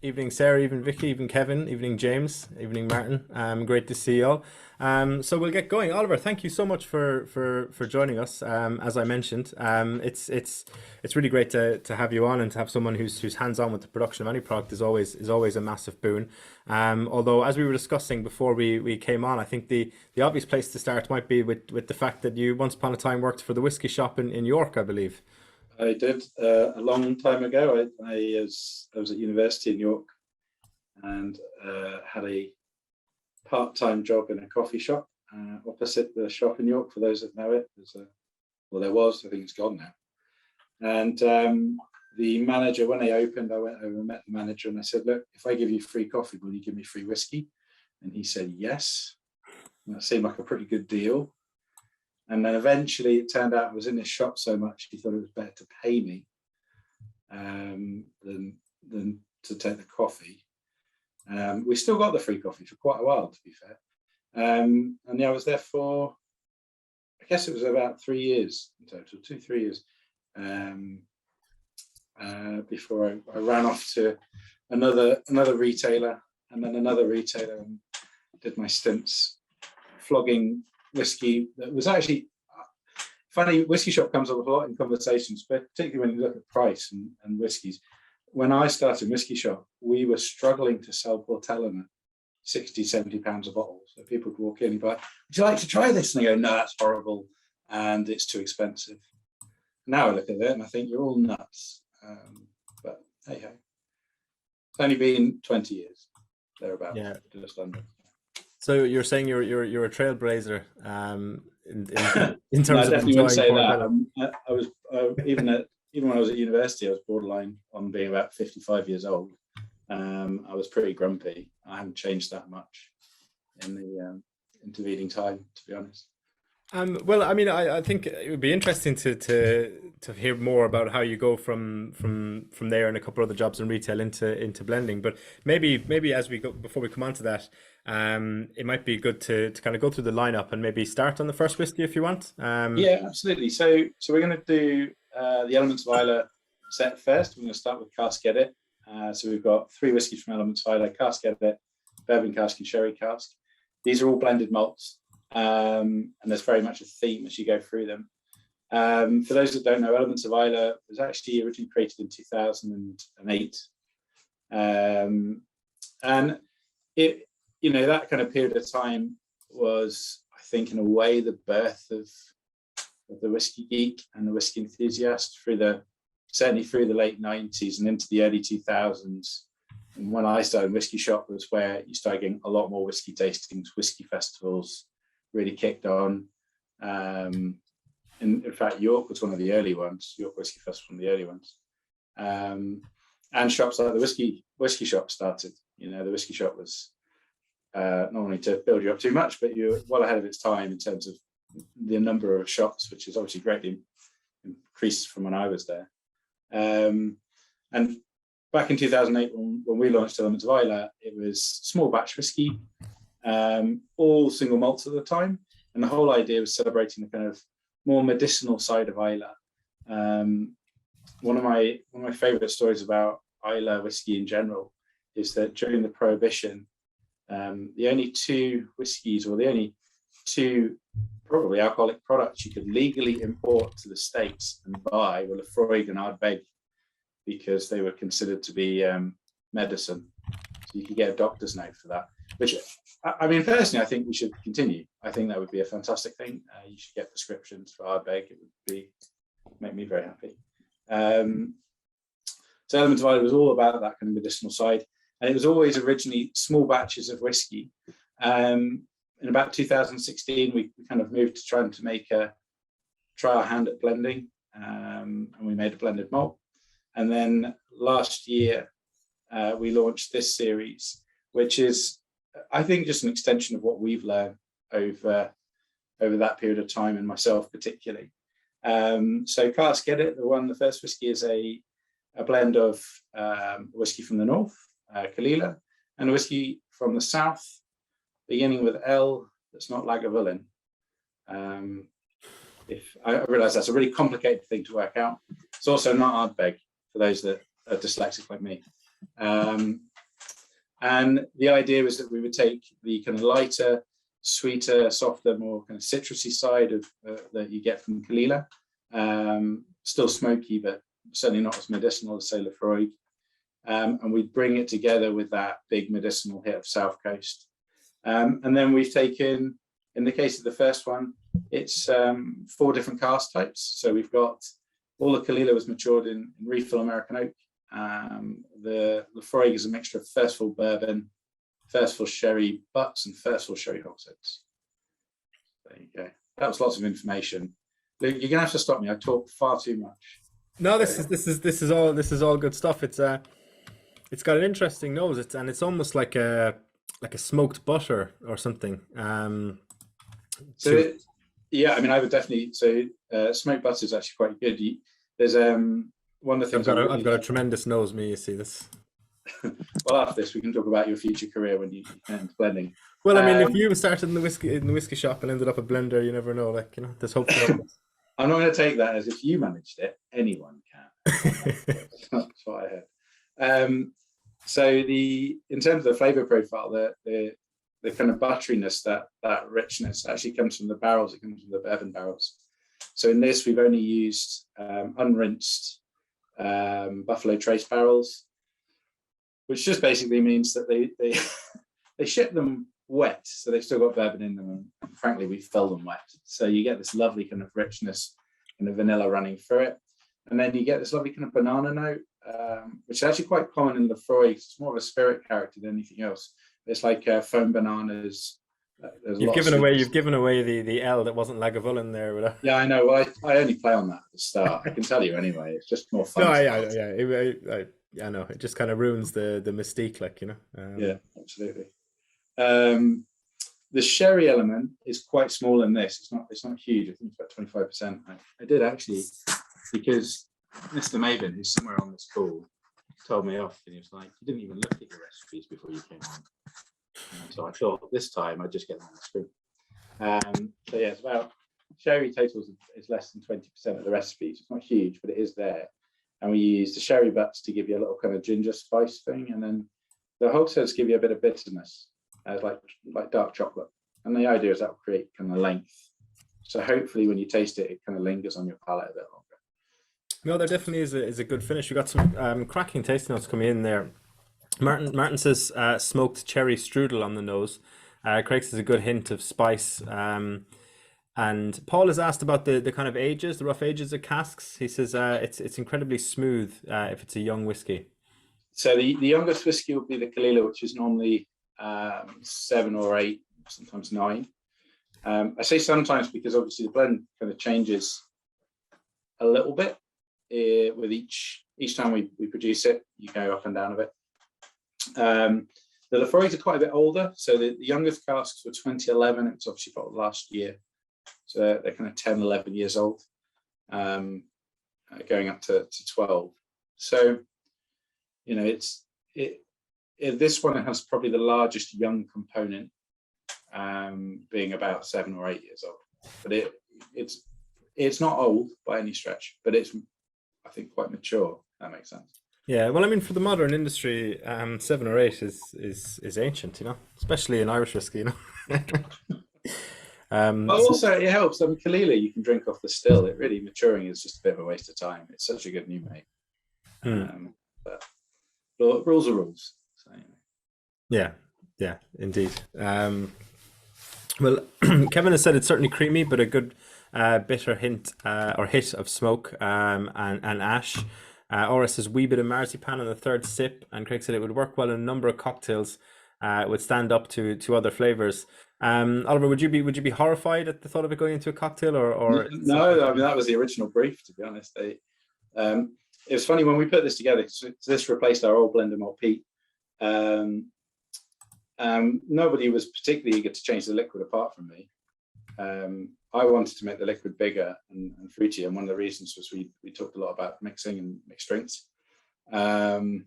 Evening, Sarah. Evening, Vicky. Evening, Kevin. Evening, James. Evening, Martin. Great to see you all. So we'll get going. Oliver, thank you so much for joining us. As I mentioned, it's really great to have you on, and to have someone who's hands on with the production of any product is always a massive boon. Although, as we were discussing before we came on, I think the obvious place to start might be with the fact that you once upon a time worked for the whiskey shop in York, I believe. I did a long time ago. I was at university in York and had a part-time job in a coffee shop opposite the shop in York. For those that know it, there was. I think it's gone now. And the manager, when they opened, I went over and met the manager, and I said, "Look, if I give you free coffee, will you give me free whiskey?" And he said, "Yes." And that seemed like a pretty good deal. And then eventually it turned out I was in his shop so much he thought it was better to pay me than to take the coffee. We still got the free coffee for quite a while, to be fair. And yeah, I was there for, I guess it was about 3 years in total, 3 years, before I ran off to another retailer, and then another retailer, and did my stints flogging whiskey. That was actually funny. Whiskey shop comes up a lot in conversations, but particularly when you look at price and whiskies. When I started whiskey shop, we were struggling to sell Port Ellen at 60, 70 pounds a bottle. So people would walk in and be like, "Would you like to try this?" And they go, "No, that's horrible and it's too expensive." Now I look at it and I think you're all nuts. But hey ho. It's only been 20 years thereabouts. Yeah, just under. So you're saying you're a trailblazer in terms No, I of definitely wouldn't say Port that. Ellen. I was even when I was at university, I was borderline on being about 55 years old. I was pretty grumpy. I haven't changed that much in the intervening time, to be honest. Well, I mean, I think it would be interesting to hear more about how you go from there and a couple of other jobs in retail into blending. But maybe as we go, before we come on to that, it might be good to kind of go through the lineup and maybe start on the first whiskey if you want. Yeah, absolutely. So we're going to do the Elements of Islay set first. We're going to start with cask edit. So we've got 3 whiskies from Elements of Islay: cask edit, bourbon cask, and sherry cask. These are all blended malts. And there's very much a theme as you go through them. For those that don't know, Elements of Islay was actually originally created in 2008, and it, that kind of period of time was, I think, in a way, the birth of the whiskey geek and the whiskey enthusiast certainly through the late 90s and into the early 2000s. And when I started in whiskey shop was where you started getting a lot more whiskey tastings, whiskey festivals really kicked on. In fact, York was one of the early ones. York Whiskey Festival, one of the early ones. And shops like the whiskey shop started. The whiskey shop was not only to build you up too much, but you're well ahead of its time in terms of the number of shops, which is obviously greatly increased from when I was there. And back in 2008, when we launched Elements of Islay, it was small batch whiskey, all single malts at the time, and the whole idea was celebrating the kind of more medicinal side of Islay. One of my favourite stories about Islay whiskey in general is that during the Prohibition, the only 2 whiskies, or the only 2 probably alcoholic products you could legally import to the States and buy were Lefroy and Ardbeg, because they were considered to be medicine. So you could get a doctor's note for that, which, I mean, personally, I think we should continue. I think that would be a fantastic thing. You should get prescriptions for Ardbeg. It would make me very happy. So Elements of Islay was all about that kind of medicinal side. And it was always originally small batches of whiskey. In about 2016, we kind of moved to trying to try our hand at blending. And we made a blended malt. And then last year, we launched this series, which is, I think, just an extension of what we've learned over that period of time, and myself particularly. So cask edit, the first whiskey is a blend of whiskey from the north, Kalila, and a whiskey from the south, beginning with L, that's not Lagavulin. If I realise that's a really complicated thing to work out. It's also not Ardbeg, for those that are dyslexic like me. And the idea was that we would take the kind of lighter, sweeter, softer, more kind of citrusy side of that you get from Caol Ila, still smoky, but certainly not as medicinal as say Lefroy. And we'd bring it together with that big medicinal hit of South Coast. And then we've taken, in the case of the first one, it's 4 different cask types. So we've got, all the Caol Ila was matured in refill American oak. The Lefroy is a mixture of first fill bourbon, first fill sherry butts, and first fill sherry hogsheads. There you go. That was lots of information. Luke, you're gonna have to stop me. I talk far too much. No, this is all good stuff. It's got an interesting nose. It's almost like a smoked butter or something. Yeah, I mean, I would definitely say smoked butter is actually quite good. There's one of the things I've got a tremendous nose, me. You see this. Well, after this, we can talk about your future career when you end blending. Well, I mean, if you started in the whiskey shop and ended up a blender, you never know. Like, you know, there's hope for it. I'm not going to take that as if you managed it. Anyone can. That's what I heard. So in terms of the flavor profile, the kind of butteriness, that richness actually comes from the barrels. It comes from the bourbon barrels. So in this, we've only used unrinsed Buffalo Trace barrels, which just basically means that they ship them wet, so they've still got bourbon in them, and frankly we fill them wet, so you get this lovely kind of richness and the vanilla running through it, and then you get this lovely kind of banana note, which is actually quite common in Lefroy. It's more of a spirit character than anything else. It's like foam bananas. You've given away the L that wasn't Lagavulin there. Yeah, I know. Well, I only play on that at the start. I can tell you anyway. It's just more fun. No, I know. It just kind of ruins the mystique, like, you know. Yeah, absolutely. The sherry element is quite small in this. It's not huge. I think it's about 25%. I did actually, because Mr. Maven, who's somewhere on this call, told me off, and he was like, "You didn't even look at your recipes before you came on." So I thought this time I'd just get them on the screen. So yeah, it's about, sherry totals is less than 20% of the recipes. It's not huge, but it is there. And we use the sherry butts to give you a little kind of ginger spice thing, and then the hogsheads give you a bit of bitterness, like dark chocolate. And the idea is that will create kind of length. So hopefully when you taste it, it kind of lingers on your palate a bit longer. No, there definitely is a good finish. We got some cracking tasting notes coming in there. Martin says smoked cherry strudel on the nose. Craig says a good hint of spice. And Paul has asked about the kind of ages, the rough ages of casks. He says it's incredibly smooth if it's a young whiskey. So the youngest whiskey would be the Caol Ila, which is normally 7 or 8, sometimes 9. I say sometimes because obviously the blend kind of changes a little bit with each time we produce it. You go up and down a bit. The Lefroys are quite a bit older, so the youngest casks were 2011. It's obviously got last year, so they're kind of 10, 11 years old, going up to 12. So, you know, this one has probably the largest young component, being about 7 or 8 years old. But it's not old by any stretch, but it's, I think, quite mature. If that makes sense. Yeah, well, I mean, for the modern industry, 7 or 8 is ancient, you know, especially in Irish whiskey, you know. But also it helps. I mean, Caol Ila you can drink off the still. It really, maturing is just a bit of a waste of time. It's such a good new make. But rules are rules. So, anyway. Yeah, indeed. Well, Kevin has said it's certainly creamy, but a good bitter hint or hit of smoke and ash. Ora says wee bit of marzipan on the third sip, and Craig said it would work well in a number of cocktails. It would stand up to other flavors. Oliver, would you be horrified at the thought of it going into a cocktail, or no? I mean, that was the original brief, to be honest. It was funny when we put this together. So this replaced our old blend of malt peat. Nobody was particularly eager to change the liquid apart from me. I wanted to make the liquid bigger and fruity, and one of the reasons was we talked a lot about mixing and mixed drinks. And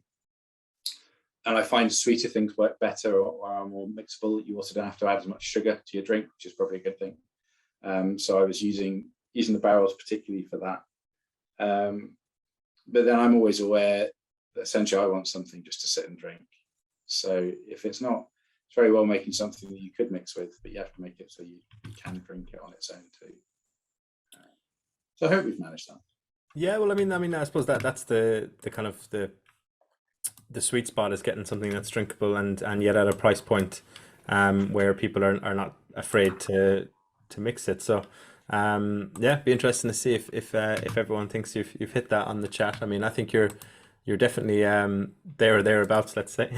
I find sweeter things work better or are more mixable. You also don't have to add as much sugar to your drink, which is probably a good thing. So I was using the barrels particularly for that. But then I'm always aware that essentially I want something just to sit and drink. So if it's not, it's very well making something that you could mix with, but you have to make it so you can drink it on its own too. So I hope we've managed that. Yeah, well, I suppose that's the kind of the sweet spot is getting something that's drinkable and yet at a price point where people are not afraid to mix it. So yeah, be interesting to see if everyone thinks you've hit that on the chat. I mean, I think you're definitely there or thereabouts, let's say.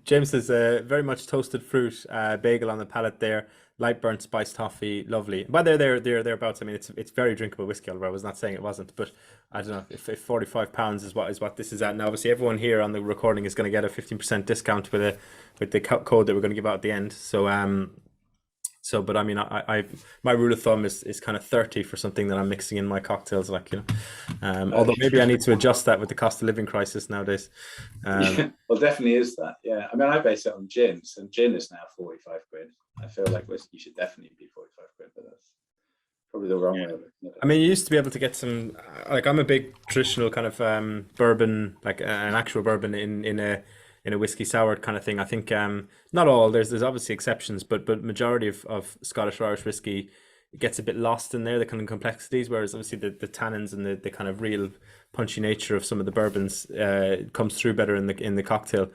James says very much toasted fruit, bagel on the palate there, light burnt spiced toffee, lovely. But they're thereabouts. I mean, it's very drinkable whiskey, Oliver. I was not saying it wasn't, but I don't know if £45 is what this is at. Now, obviously, everyone here on the recording is going to get a 15% discount with the code that we're going to give out at the end. So, but I mean, I my rule of thumb is kind of 30 for something that I'm mixing in my cocktails, like, you know. Although maybe I need to adjust that with the cost of living crisis nowadays. Yeah, well, definitely is that. Yeah, I mean, I base it on gins, and gin is now 45 quid. I feel like whiskey should definitely be 45 quid, but that's probably the wrong way of looking at it. I mean, you used to be able to get some, like, I'm a big traditional kind of bourbon, like an actual bourbon in a whiskey sour kind of thing. I think not all, there's obviously exceptions, but majority of Scottish or Irish whiskey gets a bit lost in there, the kind of complexities, whereas obviously the tannins and the kind of real punchy nature of some of the bourbons comes through better in the cocktail.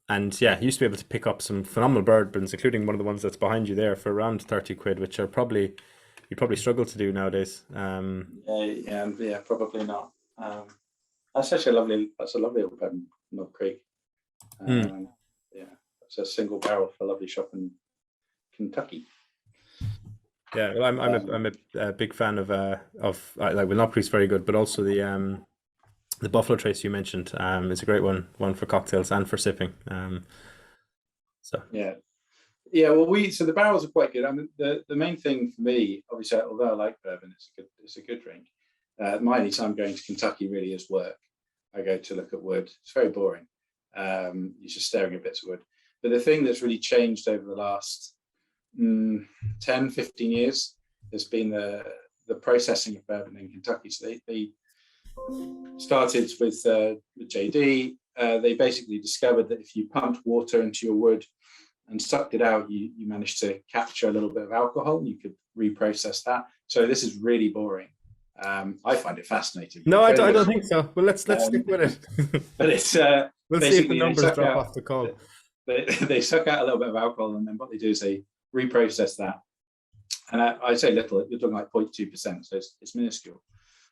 And yeah, you used to be able to pick up some phenomenal bourbons, including one of the ones that's behind you there, for around 30 quid, which are you probably struggle to do nowadays. Yeah, probably not. That's a lovely little bourbon, Knob Creek. Yeah, it's a single barrel for a lovely shop in Kentucky. Yeah, well, I'm a big fan of like, well, Knob Creek's very good, but also the Buffalo Trace you mentioned is a great one for cocktails and for sipping. So yeah. Well, the barrels are quite good. I mean, the main thing for me, obviously, although I like bourbon, it's a good drink. My only time going to Kentucky really is work. I go to look at wood. It's very boring. You're just staring at bits of wood. But the thing that's really changed over the last 10, 15 years has been the processing of bourbon in Kentucky. So they started with JD. They basically discovered that if you pumped water into your wood and sucked it out, you managed to capture a little bit of alcohol, and you could reprocess that. So this is really boring. I find it fascinating. No, I don't think so. Well, let's stick with it. But it's we'll see if the numbers drop off the call. They suck out a little bit of alcohol, and then what they do is they reprocess that. And I say little, you're talking like 0.2%, so it's minuscule.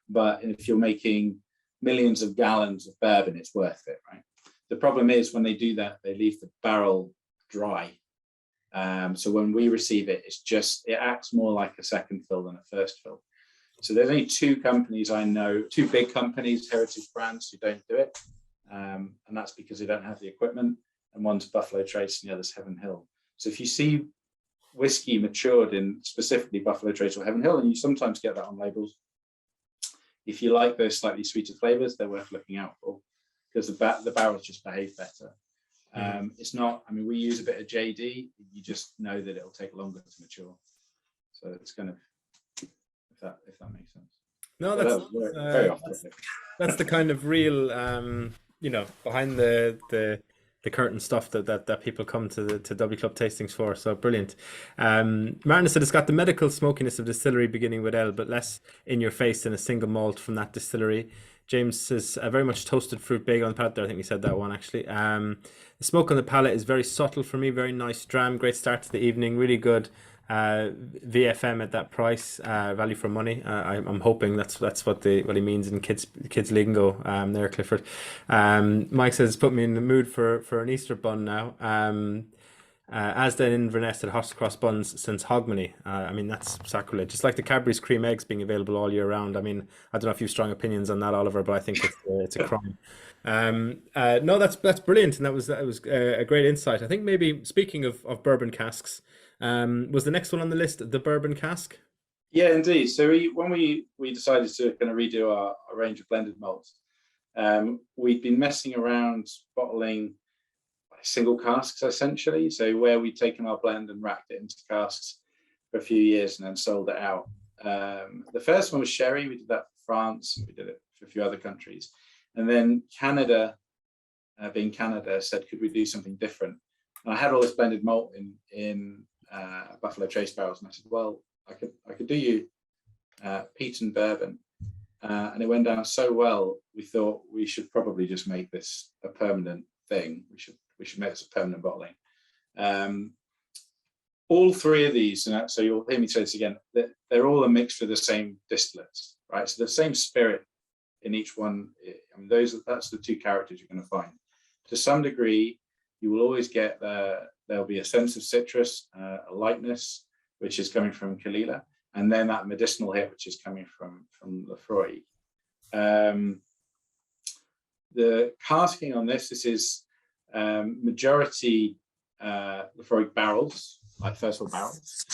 But if you're making millions of gallons of bourbon, it's worth it, right? The problem is when they do that, they leave the barrel dry. So when we receive it, it acts more like a second fill than a first fill. So there's only two companies I know, two big companies, heritage brands, who don't do it. And that's because they don't have the equipment. And one's Buffalo Trace and the other's Heaven Hill. So if you see whiskey matured in specifically Buffalo Trace or Heaven Hill, and you sometimes get that on labels, if you like those slightly sweeter flavors, they're worth looking out for, because the barrels just behave better. It's not, I mean, we use a bit of JD, you just know that it'll take longer to mature. So it's kind of, if that makes sense. No, that's very often. That's the kind of real, behind the curtain stuff that people come to W Club tastings for. So brilliant. Martin said it's got the medical smokiness of distillery beginning with L, but less in your face than a single malt from that distillery. James says very much toasted fruit bagel on the palate there. I think we said that one actually. The smoke on the palate is very subtle for me. Very nice dram. Great start to the evening. Really good. VFM at that price, value for money. I'm hoping that's what he means in kids lingo there, Clifford. Mike says, put me in the mood for an Easter bun now. As then Inverness had hot cross buns since Hogmanay. I mean, that's sacrilege. Just like the Cadbury's cream eggs being available all year round. I mean, I don't know if you have strong opinions on that, Oliver, but I think it's a crime. No, that's brilliant, and that was a great insight. I think maybe speaking of bourbon casks, was the next one on the list the bourbon cask? Yeah, indeed. So when we decided to kind of redo our range of blended malts, we'd been messing around bottling single casks essentially. So where we'd taken our blend and racked it into casks for a few years and then sold it out. The first one was sherry. We did that for France, and we did it for a few other countries. And then Canada being Canada, said, could we do something different? And I had all this blended malt in Buffalo Trace barrels, and I said, well, I could do you peat and bourbon. And it went down so well, we thought we should probably just make this a permanent thing. We should make this a permanent bottling. All three of these, and so you'll hear me say this again, they're all a mixture of the same distillates, right? So the same spirit in each one. I mean, that's the two characters you're going to find. To some degree, you will always get there'll be a sense of citrus, a lightness, which is coming from Kalila, and then that medicinal hit, which is coming from Lefroy. The casking on this is majority Lefroy barrels, like first of all barrels,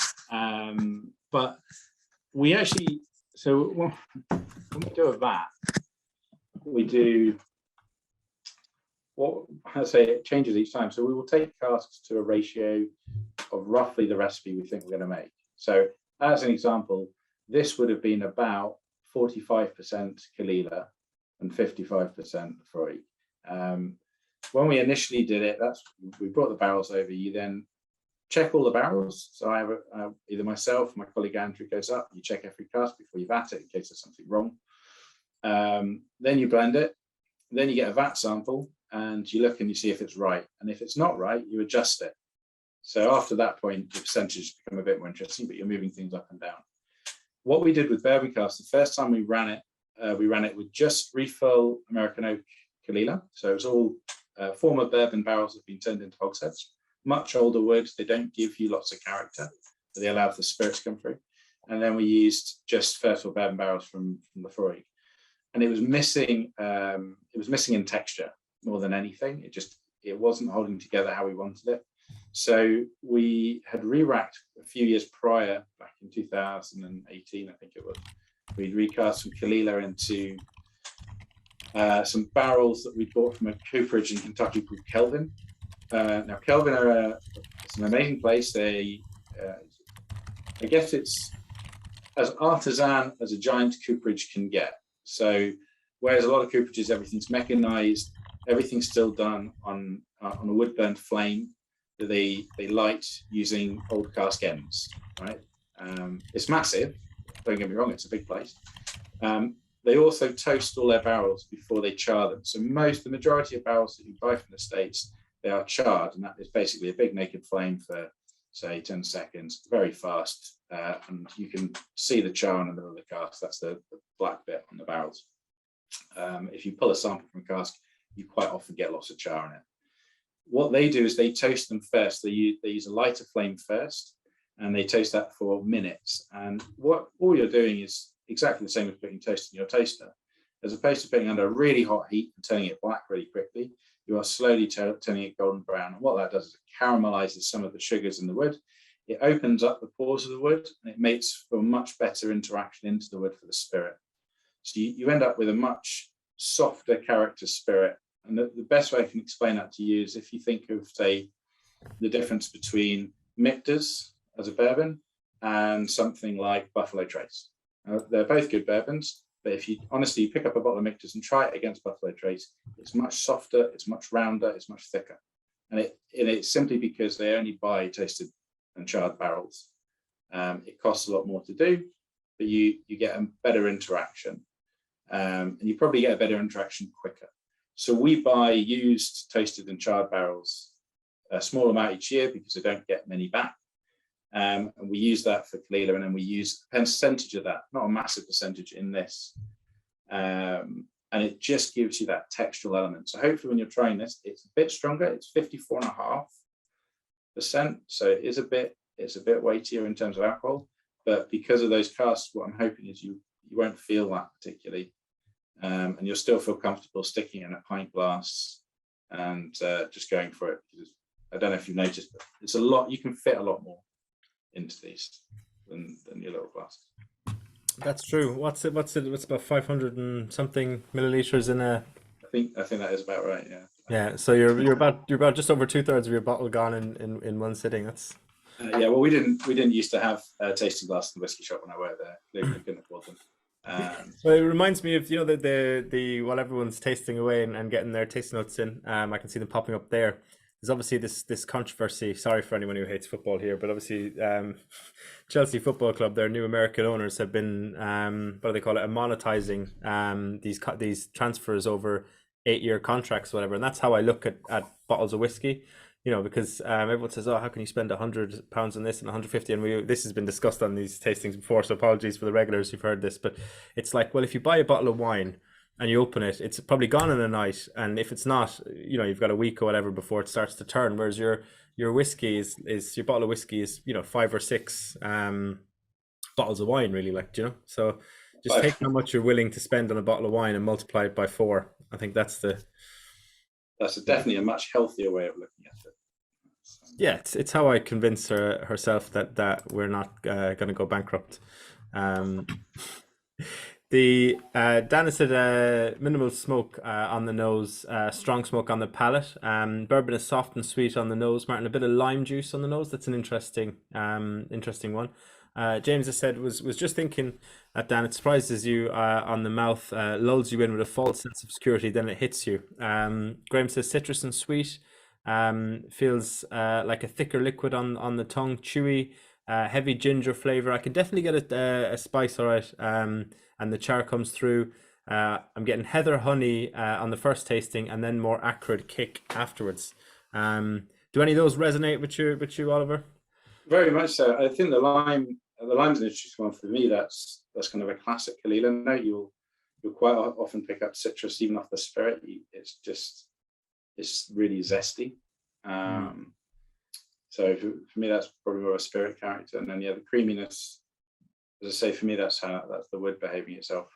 but we actually, so when we do a vat, we do what I say, it changes each time. So we will take casks to a ratio of roughly the recipe we think we're going to make. So as an example, this would have been about 45% Kalila and 55% Lefroy. When we initially did it, we brought the barrels over. You then check all the barrels. So I have either myself or my colleague Andrew goes up. You check every cask before you vat it in case there's something wrong. Then you blend it. Then you get a vat sample and you look and you see if it's right. And if it's not right, you adjust it. So after that point, the percentages become a bit more interesting, but you're moving things up and down. What we did with bourbon cask, the first time we ran it with just refill American oak Kalila. So it was all former bourbon barrels that have been turned into hogsheads. Much older wood. They don't give you lots of character, but they allow the spirits to come through. And then we used just fertile bourbon barrels from Lefroy. And it was missing in texture more than anything. It wasn't holding together how we wanted it. So we had re-racked a few years prior, back in 2018, I think it was. We'd recast some Kalila into some barrels that we bought from a cooperage in Kentucky called Kelvin. Now Kelvin it's an amazing place. I guess it's as artisan as a giant cooperage can get. So whereas a lot of cooperages, everything's mechanized, everything's still done on a wood burnt flame that they light using old cask ends, right? It's massive, don't get me wrong, it's a big place. They also toast all their barrels before they char them. So the majority of barrels that you buy from the States, they are charred, and that is basically a big naked flame for, say, 10 seconds, very fast. And you can see the char in the middle of the cask. That's the black bit on the barrels. If you pull a sample from a cask, you quite often get lots of char in it. What they do is they toast them first. They use a lighter flame first, and they toast that for minutes. And all you're doing is exactly the same as putting toast in your toaster. As opposed to putting under a really hot heat and turning it black really quickly, you are slowly turning it golden brown. And what that does is it caramelizes some of the sugars in the wood. It opens up the pores of the wood, and it makes for a much better interaction into the wood for the spirit. So you end up with a much softer character spirit. And the best way I can explain that to you is if you think of, say, the difference between Michter's as a bourbon and something like Buffalo Trace. They're both good bourbons, but if you honestly pick up a bottle of Michter's and try it against Buffalo Trace, it's much softer, it's much rounder, it's much thicker. And it's simply because they only buy toasted and charred barrels. It costs a lot more to do, but you get a better interaction. And you probably get a better interaction quicker. So we buy used toasted and charred barrels, a small amount each year because they don't get many back. And we use that for Kalila, and then we use a percentage of that, not a massive percentage in this. And it just gives you that textural element. So hopefully when you're trying this, it's a bit stronger. It's 54.5%. So it's a bit weightier in terms of alcohol, but because of those casks, what I'm hoping is you won't feel that particularly. And you'll still feel comfortable sticking in a pint glass and just going for it. I don't know if you've noticed, but it's a lot. You can fit a lot more into these than your little glasses. That's true. What's about 500 and something milliliters in a? I think that is about right. Yeah. Yeah. So you're about just over 2/3 of your bottle gone in one sitting. That's. Yeah. Well, we didn't used to have tasting glasses in the whiskey shop when I worked there. They couldn't afford them. Well, it reminds me of, the while everyone's tasting away and getting their tasting notes in, I can see them popping up there. There's obviously this controversy. Sorry for anyone who hates football here, but obviously Chelsea Football Club, their new American owners, have been what do they call it, monetizing these transfers over 8-year contracts, or whatever. And that's how I look at bottles of whiskey. Because everyone says, "Oh, how can you spend £100 on this and 150?" And this has been discussed on these tastings before, so apologies for the regulars who've heard this. But it's like, well, if you buy a bottle of wine and you open it, it's probably gone in a night, and if it's not, you've got a week or whatever before it starts to turn. Whereas your whiskey is your bottle of whiskey is 5 or 6 bottles of wine, really, So just take how much you're willing to spend on a bottle of wine and multiply it by 4. I think that's definitely a much healthier way of looking at it. Yeah, it's how I convince herself that we're not going to go bankrupt. The Dana said minimal smoke on the nose, strong smoke on the palate. Bourbon is soft and sweet on the nose. Martin, a bit of lime juice on the nose. That's an interesting one. James has said was just thinking that, Dan, it surprises you on the mouth, lulls you in with a false sense of security, then it hits you. Graham says citrus and sweet. Feels like a thicker liquid on the tongue, chewy, heavy ginger flavor. I can definitely get a spice, all right, and the char comes through. I'm getting heather honey on the first tasting, and then more acrid kick afterwards. Do any of those resonate with you, Oliver? Very much so. I think the lime's an interesting one for me. That's kind of a classic Kalila note. You'll quite often pick up citrus even off the spirit. It's really zesty. So for me, that's probably more a spirit character. And then, the creaminess, as I say, for me, that's the wood behaving itself.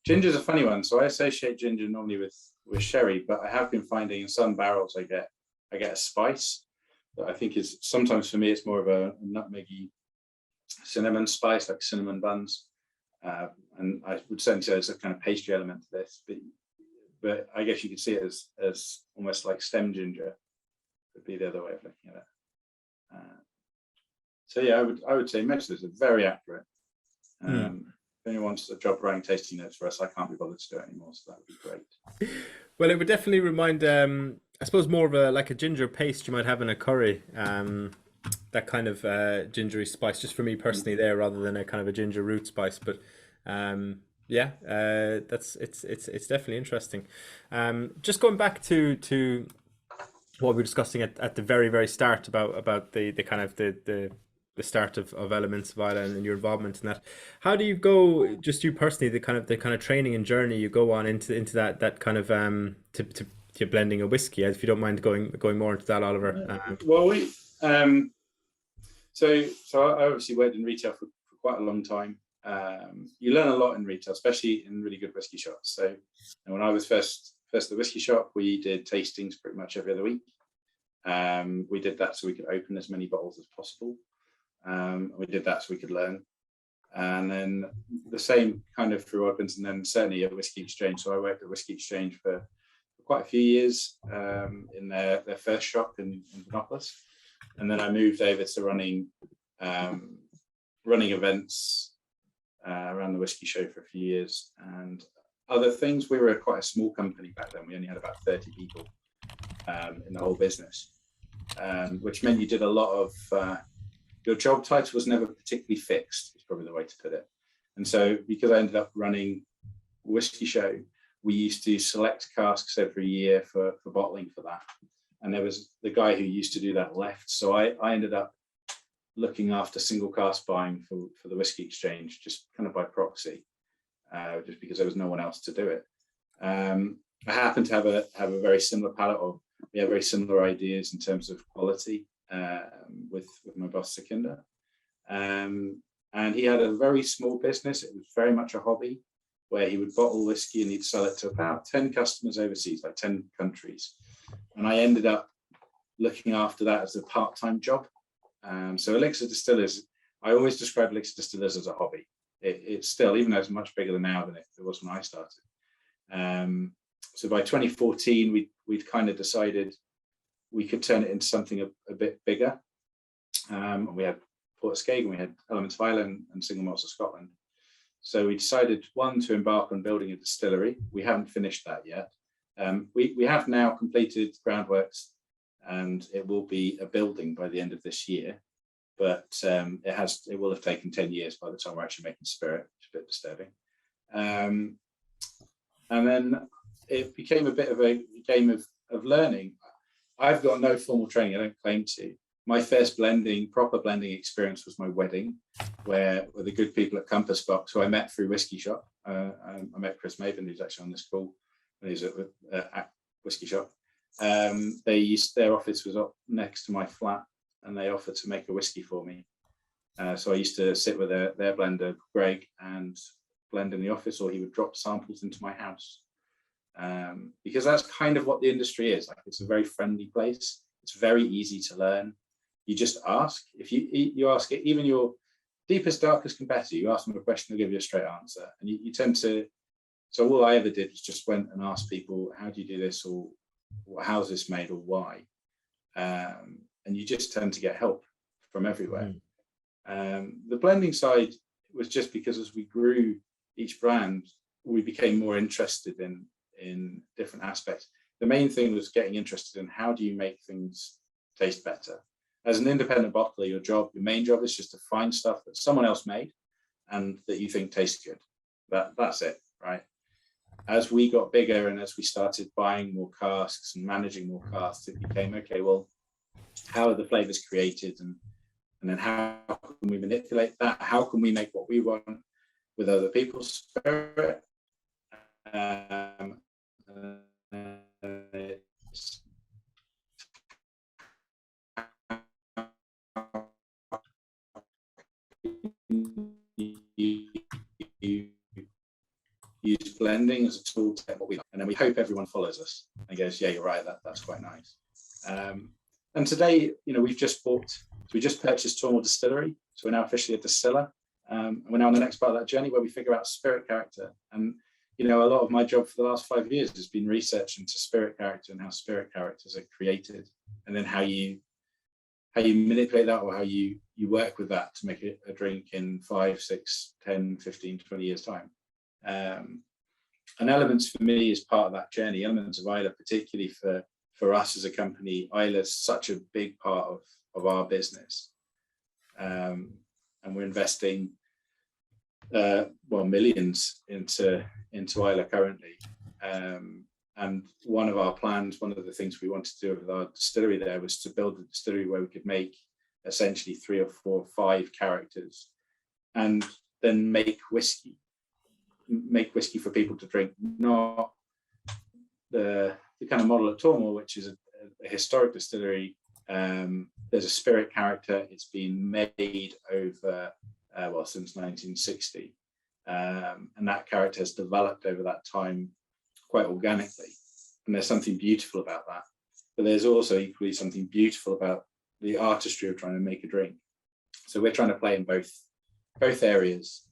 Ginger's a funny one. So I associate ginger normally with sherry, but I have been finding in some barrels I get a spice that I think is sometimes, for me, it's more of a nutmeggy cinnamon spice, like cinnamon buns. And I would certainly say there's a kind of pastry element to this, but I guess you could see it as almost like stem ginger would be the other way of looking at it. So yeah, I would say most of this is very accurate. If anyone wants a job writing tasting notes for us, I can't be bothered to do it anymore, so that would be great. Well, it would definitely remind, I suppose, more of a ginger paste you might have in a curry. That kind of gingery spice, just for me personally, there, rather than a kind of a ginger root spice, but. Yeah, it's definitely interesting. Just going back to what we were discussing at the very, very start about the kind of the start of Elements of Islay and your involvement in that. How do you go, just you personally, the kind of training and journey you go on into that kind of to blending a whiskey? If you don't mind going more into that, Oliver. Well, so I obviously worked in retail for quite a long time. You learn a lot in retail, especially in really good whiskey shops. So when I was first at the whiskey shop, we did tastings pretty much every other week. We did that so we could open as many bottles as possible. We did that so we could learn. And then the same kind of through opens, and then certainly at Whisky Exchange. So I worked at Whisky Exchange for quite a few years in their first shop in Vinopolis. And then I moved over to running events around the whiskey show for a few years and other things. We were quite a small company back then. We only had about 30 people in the whole business, which meant you did a lot of your job title was never particularly fixed, is probably the way to put it. And so because I ended up running whiskey show, we used to select casks every year for bottling for that. And there was the guy who used to do that left. So I ended up looking after single cask buying for the Whisky Exchange, just kind of by proxy, just because there was no one else to do it. I happen to have a very similar palette, or we have very similar ideas in terms of quality with my boss Sekinder. And he had a very small business. It was very much a hobby, where he would bottle whiskey and he'd sell it to about 10 customers overseas, like 10 countries. And I ended up looking after that as a part-time job. So Elixir Distillers, I always describe Elixir Distillers as a hobby. It's still, even though it's much bigger now than it was when I started. So by 2014, we'd kind of decided we could turn it into something a bit bigger. We had Port Askaig and we had Elements of Islay and Single Malts of Scotland. So we decided, one, to embark on building a distillery. We haven't finished that yet. We have now completed groundworks, and it will be a building by the end of this year. But it will have taken 10 years by the time we're actually making spirit, which is a bit disturbing. And then it became a bit of a game of learning. I've got no formal training, I don't claim to. My first proper blending experience was my wedding, where the good people at Compass Box, who I met through Whisky Shop. I met Chris Maven, who's actually on this call, when he was at Whisky Shop. Their office was up next to my flat, and they offered to make a whiskey for me. So I used to sit with their blender, Greg, and blend in the office, or he would drop samples into my house. Because that's kind of what the industry is. Like, it's a very friendly place. It's very easy to learn. You just ask. If you ask it, even your deepest, darkest competitor, you ask them a question, they'll give you a straight answer. And you tend to. So all I ever did was just went and asked people, how do you do this, or how's this made, or why? And you just tend to get help from everywhere. The blending side was just because as we grew each brand, we became more interested in different aspects. The main thing was getting interested in how do you make things taste better. As an independent bottler, your main job is just to find stuff that someone else made and that you think tastes good. That's it, right? As we got bigger and as we started buying more casks and managing more casks, it became, okay, well, how are the flavors created, and then how can we manipulate that? How can we make what we want with other people's spirit? You use blending as a tool to get what we like, and then we hope everyone follows us and goes, yeah, you're right, that's quite nice. And today, we just purchased Tormore Distillery, so we're now officially a distiller, and we're now on the next part of that journey where we figure out spirit character. And a lot of my job for the last 5 years has been research into spirit character and how spirit characters are created, and then how you manipulate that, or how you work with that to make it a drink in 5, 6, 10, 15, 20 years time. And Elements for me is part of that journey. Elements of Islay, particularly for us as a company, Islay is such a big part of our business, and we're investing millions into Islay currently. And one of our plans, one of the things we wanted to do with our distillery there, was to build a distillery where we could make essentially 3 or 4 or 5 characters, and then make whiskey for people to drink, not the kind of model at Tormore, which is a historic distillery. There's a spirit character. It's been made over since 1960, and that character has developed over that time quite organically, and there's something beautiful about that. But there's also equally something beautiful about the artistry of trying to make a drink. So we're trying to play in both areas.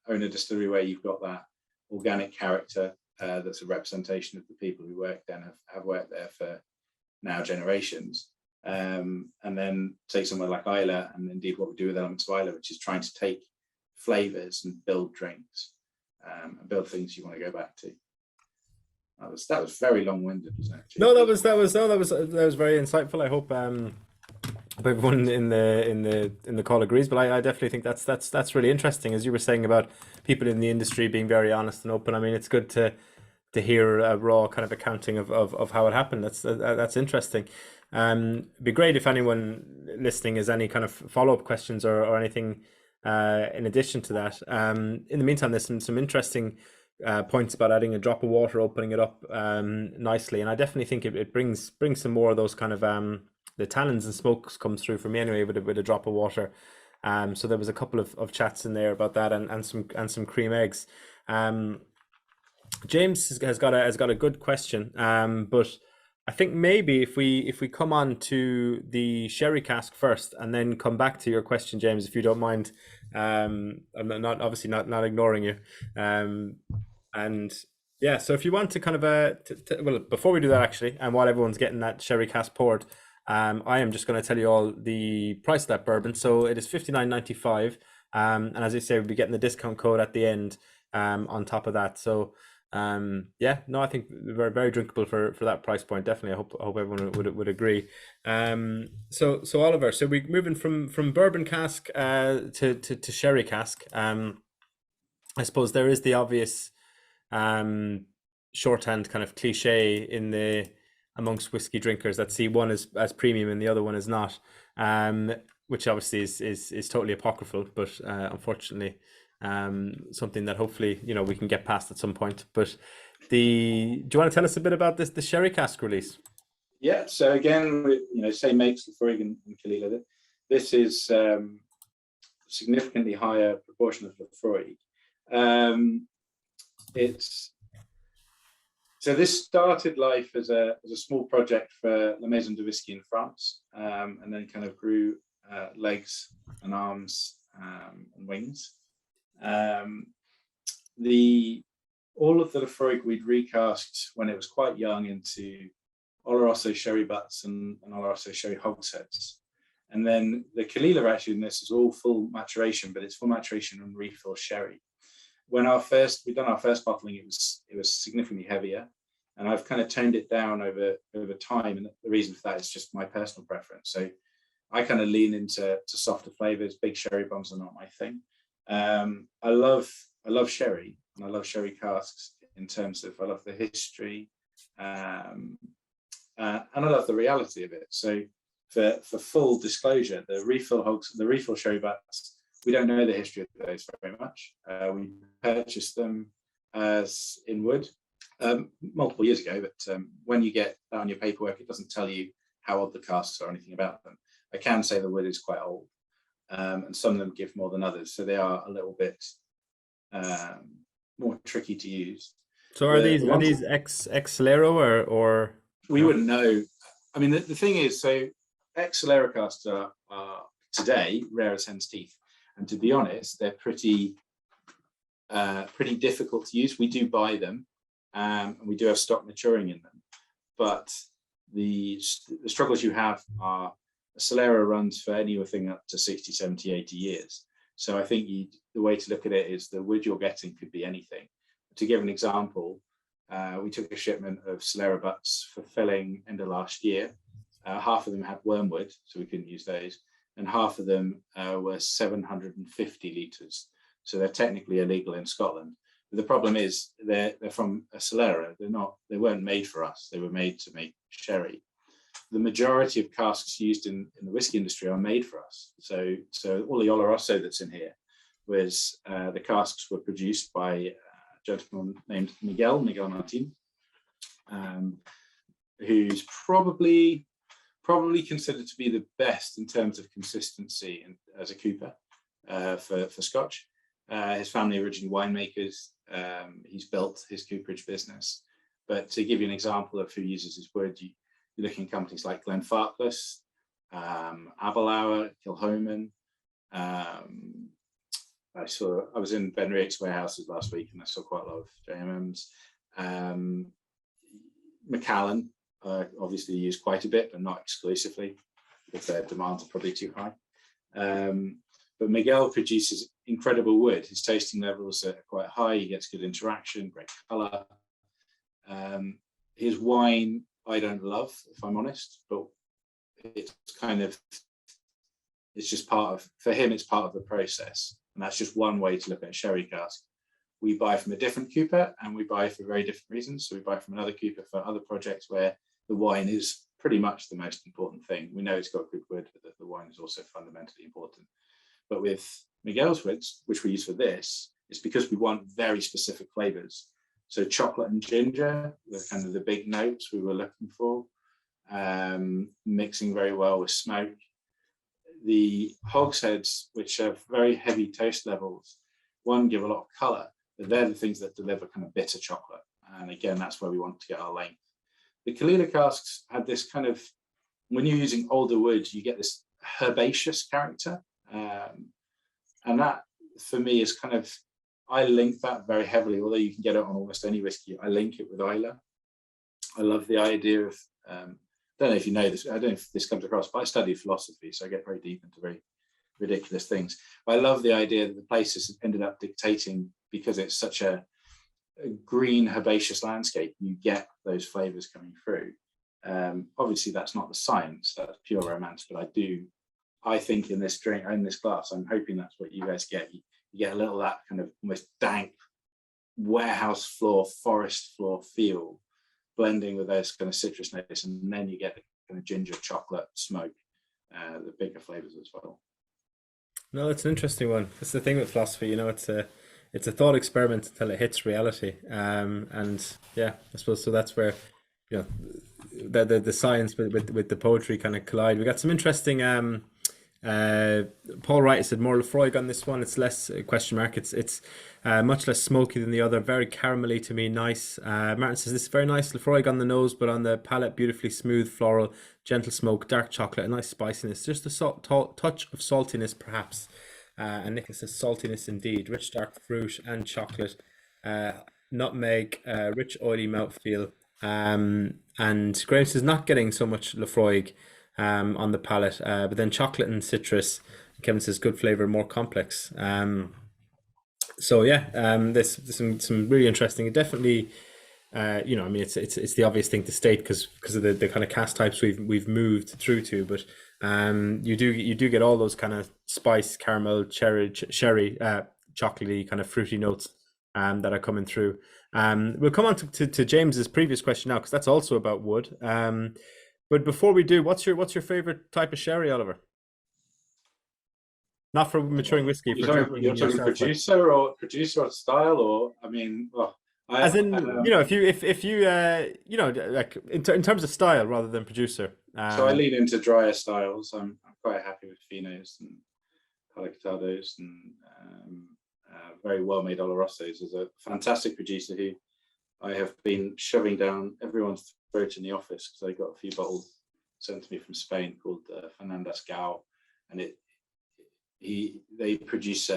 Own a distillery where you've got that organic character that's a representation of the people who work there and have worked there for now generations, and then take somewhere like Islay, and indeed what we do with Elements of Islay, which is trying to take flavors and build drinks, and build things you want to go back to. That was very long-winded, wasn't it? No, that was very insightful. I hope everyone in the call agrees, but I definitely think that's really interesting, as you were saying about people in the industry being very honest and open. I mean, it's good to hear a raw kind of accounting of how it happened. That's interesting. It'd be great if anyone listening has any kind of follow-up questions or anything in addition to that. In the meantime, there's some interesting points about adding a drop of water, opening it up nicely, and I definitely think it brings some more of those kind of the tannins and smokes comes through for me anyway with a drop of water. So there was a couple of chats in there about that, and some cream eggs. James has got a good question, but I think maybe if we come on to the sherry cask first and then come back to your question, James, if you don't mind. I'm not ignoring you. And yeah, so if you want to kind of before we do that actually, and while everyone's getting that sherry cask poured, I am just going to tell you all the price of that bourbon. So it is $59.95. And as I say, we'll be getting the discount code at the end on top of that. So yeah, no, I think we're very drinkable for that price point. Definitely, I hope everyone would agree. So Oliver, so we're moving from bourbon cask to sherry cask. I suppose there is the obvious shorthand kind of cliche in the amongst whiskey drinkers that see one as premium and the other one is not, which obviously is totally apocryphal, but unfortunately something that hopefully we can get past at some point. But do you want to tell us a bit about the sherry cask release? Yeah, so again, same makes, Laphroaig and Caol Ila. This is significantly higher proportion of Laphroaig. So this started life as a small project for La Maison de Whisky in France, and then kind of grew legs and arms and wings. All of the Laphroaig we'd recast when it was quite young into Oloroso sherry butts and Oloroso sherry hogsheads. And then the Caol Ila actually in this is all full maturation, but it's full maturation and refill sherry. When we'd done our first bottling, it was significantly heavier, and I've kind of toned it down over time. And the reason for that is just my personal preference. So I kind of lean into softer flavors. Big sherry bombs are not my thing. I love sherry, and I love sherry casks in terms of I love the history, and I love the reality of it. So for full disclosure, the refill sherry butts, we don't know the history of those very much. We purchased them as in wood multiple years ago, but when you get that on your paperwork, it doesn't tell you how old the casks are or anything about them. I can say the wood is quite old, and some of them give more than others, so they are a little bit more tricky to use. So are these ex Solero or? We wouldn't know. I mean, the thing is, so ex Solero casks are today rare as hen's teeth. And to be honest, they're pretty difficult to use. We do buy them, and we do have stock maturing in them. But the struggles you have are a Solera runs for anything up to 60, 70, 80 years. So I think the way to look at it is the wood you're getting could be anything. To give an example, we took a shipment of Solera butts for filling end of last year. Half of them had wormwood, so we couldn't use those. And half of them were 750 litres. So they're technically illegal in Scotland. But the problem is they're from a Solera. They weren't made for us. They were made to make sherry. The majority of casks used in the whiskey industry are made for us. So all the Oloroso that's in here was the casks were produced by a gentleman named Miguel Martin, who's probably considered to be the best in terms of consistency and as a cooper for Scotch. His family originally winemakers. He's built his cooperage business. But to give you an example of who uses his wood, you're looking at companies like Glenfarclas, Aberlour, Kilchoman. I was in Ben Rick's warehouses last week, and I saw quite a lot of JMMs. Macallan, obviously used quite a bit, but not exclusively, because their demands are probably too high. But Miguel produces incredible wood. His tasting levels are quite high. He gets good interaction, great color. His wine, I don't love, if I'm honest, but it's just for him, it's part of the process. And that's just one way to look at a sherry cask. We buy from a different cooper, and we buy for very different reasons. So we buy from another cooper for other projects where the wine is pretty much the most important thing. We know it's got good wood, but the wine is also fundamentally important. But with Miguel's woods, which we use for this, it's because we want very specific flavors. So chocolate and ginger were kind of the big notes we were looking for, mixing very well with smoke. The hogsheads, which have very heavy taste levels, give a lot of color, but they're the things that deliver kind of bitter chocolate. And again, that's where we want to get our length. The Caol Ila casks had this kind of, when you're using older wood, you get this herbaceous character. And that, for me, is kind of, I link that very heavily, although you can get it on almost any whiskey. I link it with Islay. I love the idea of, I don't know if you know this, I don't know if this comes across, but I study philosophy, so I get very deep into very ridiculous things. But I love the idea that the place has ended up dictating, because it's such a green herbaceous landscape, you get those flavors coming through. Obviously that's not the science, that's pure romance, but I think in this drink, in this glass, I'm hoping that's what you guys get. You get a little of that kind of almost dank warehouse floor, forest floor feel, blending with those kind of citrus notes, and then you get the kind of ginger chocolate smoke, the bigger flavors as well. No, it's an interesting one. It's the thing with philosophy, it's a thought experiment until it hits reality. And yeah, I suppose so. That's where the science with the poetry kind of collide. We got some interesting. Paul Wright said more Lefroy on this one. It's less question mark. It's much less smoky than the other. Very caramelly to me. Nice. Martin says this is very nice Lefroy on the nose, but on the palate beautifully smooth, floral, gentle smoke, dark chocolate, a nice spiciness. Just a touch of saltiness perhaps. And Nicholas says saltiness indeed. Rich dark fruit and chocolate. Nutmeg. Rich oily mouthfeel. And Graham says not getting so much Lefroy on the palate, but then chocolate and citrus. Kevin says good flavor, more complex. So yeah, there's some really interesting. Definitely, it's the obvious thing to state because of the kind of cask types we've moved through to, but you do get all those kind of spice, caramel, sherry, chocolatey kind of fruity notes that are coming through. We'll come on to James's previous question now because that's also about wood. But before we do, what's your favorite type of sherry, Oliver? Not for maturing whiskey. You're talking producer or style, or I mean, as in, if you like in terms of style rather than producer. So I lean into drier styles. I'm quite happy with finos and calicados and very well made olorosos. There's a fantastic producer who I have been shoving down everyone's throat in the office because I got a few bottles sent to me from Spain called Fernandez Gao, and they produce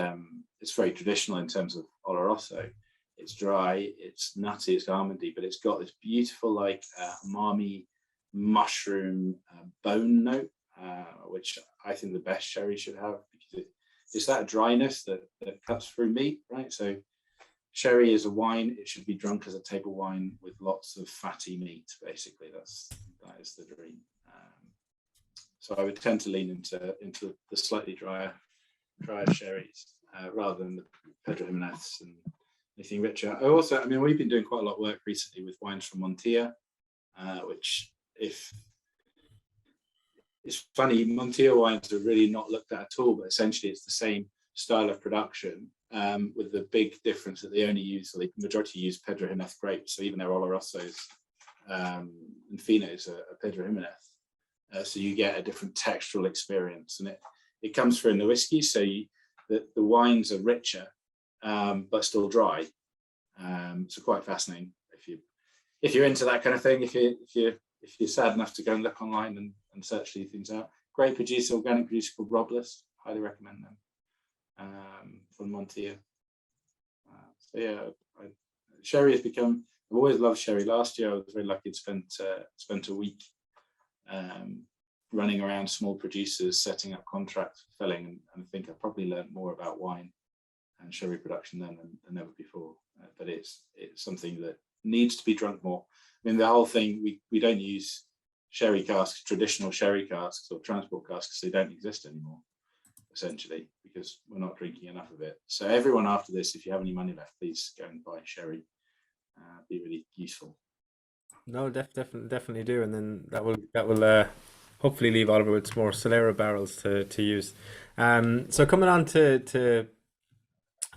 it's very traditional in terms of oloroso. It's dry, it's nutty, it's almondy, but it's got this beautiful like umami mushroom bone note, which I think the best sherry should have, because it's that dryness that cuts through meat, right? So sherry is a wine, it should be drunk as a table wine with lots of fatty meat, basically. That is the dream. So I would tend to lean into the slightly drier sherries rather than the Pedro Jimenez and anything richer. We've been doing quite a lot of work recently with wines from Montilla, which it's funny, Montilla wines are really not looked at all, but essentially it's the same style of production, with the big difference that the majority use Pedro Jimenez grapes, so even their olorosos and finos are Pedro Jimenez. So you get a different textural experience, and it comes through in the whiskey. So the wines are richer, but still dry. So quite fascinating if you're into that kind of thing. If you're sad enough to go and look online and search these things out. Great producer, organic producer called Robles. Highly recommend them. From Montilla. So yeah, sherry has become. I've always loved sherry. Last year I was very lucky to spent a week running around small producers, setting up contracts for filling, and I think I probably learned more about wine and sherry production then than ever before. But it's something that needs to be drunk more. I mean, the whole thing, we don't use sherry casks, traditional sherry casks or transport casks. They don't exist anymore, essentially, because we're not drinking enough of it. So everyone after this, if you have any money left, please go and buy sherry. Be really useful. No, definitely do, and then that will hopefully leave Oliver with some more Solera barrels to use. So coming on to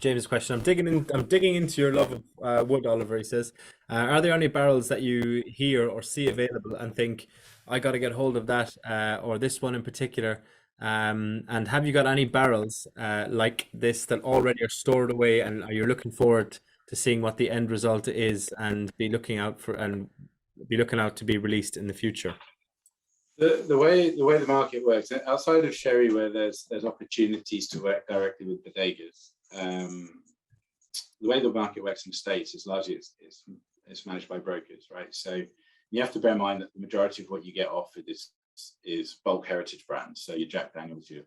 James' question, I'm digging into your love of wood, Oliver. He says, are there any barrels that you hear or see available and think, I got to get hold of that, or this one in particular? And have you got any barrels like this that already are stored away, and are you looking forward to seeing what the end result is and be looking out to be released in the future? The way the market works outside of sherry, where there's opportunities to work directly with bodegas, the way the market works in the States is largely it's managed by brokers, right? So you have to bear in mind that the majority of what you get offered is bulk heritage brands. So your Jack Daniels, your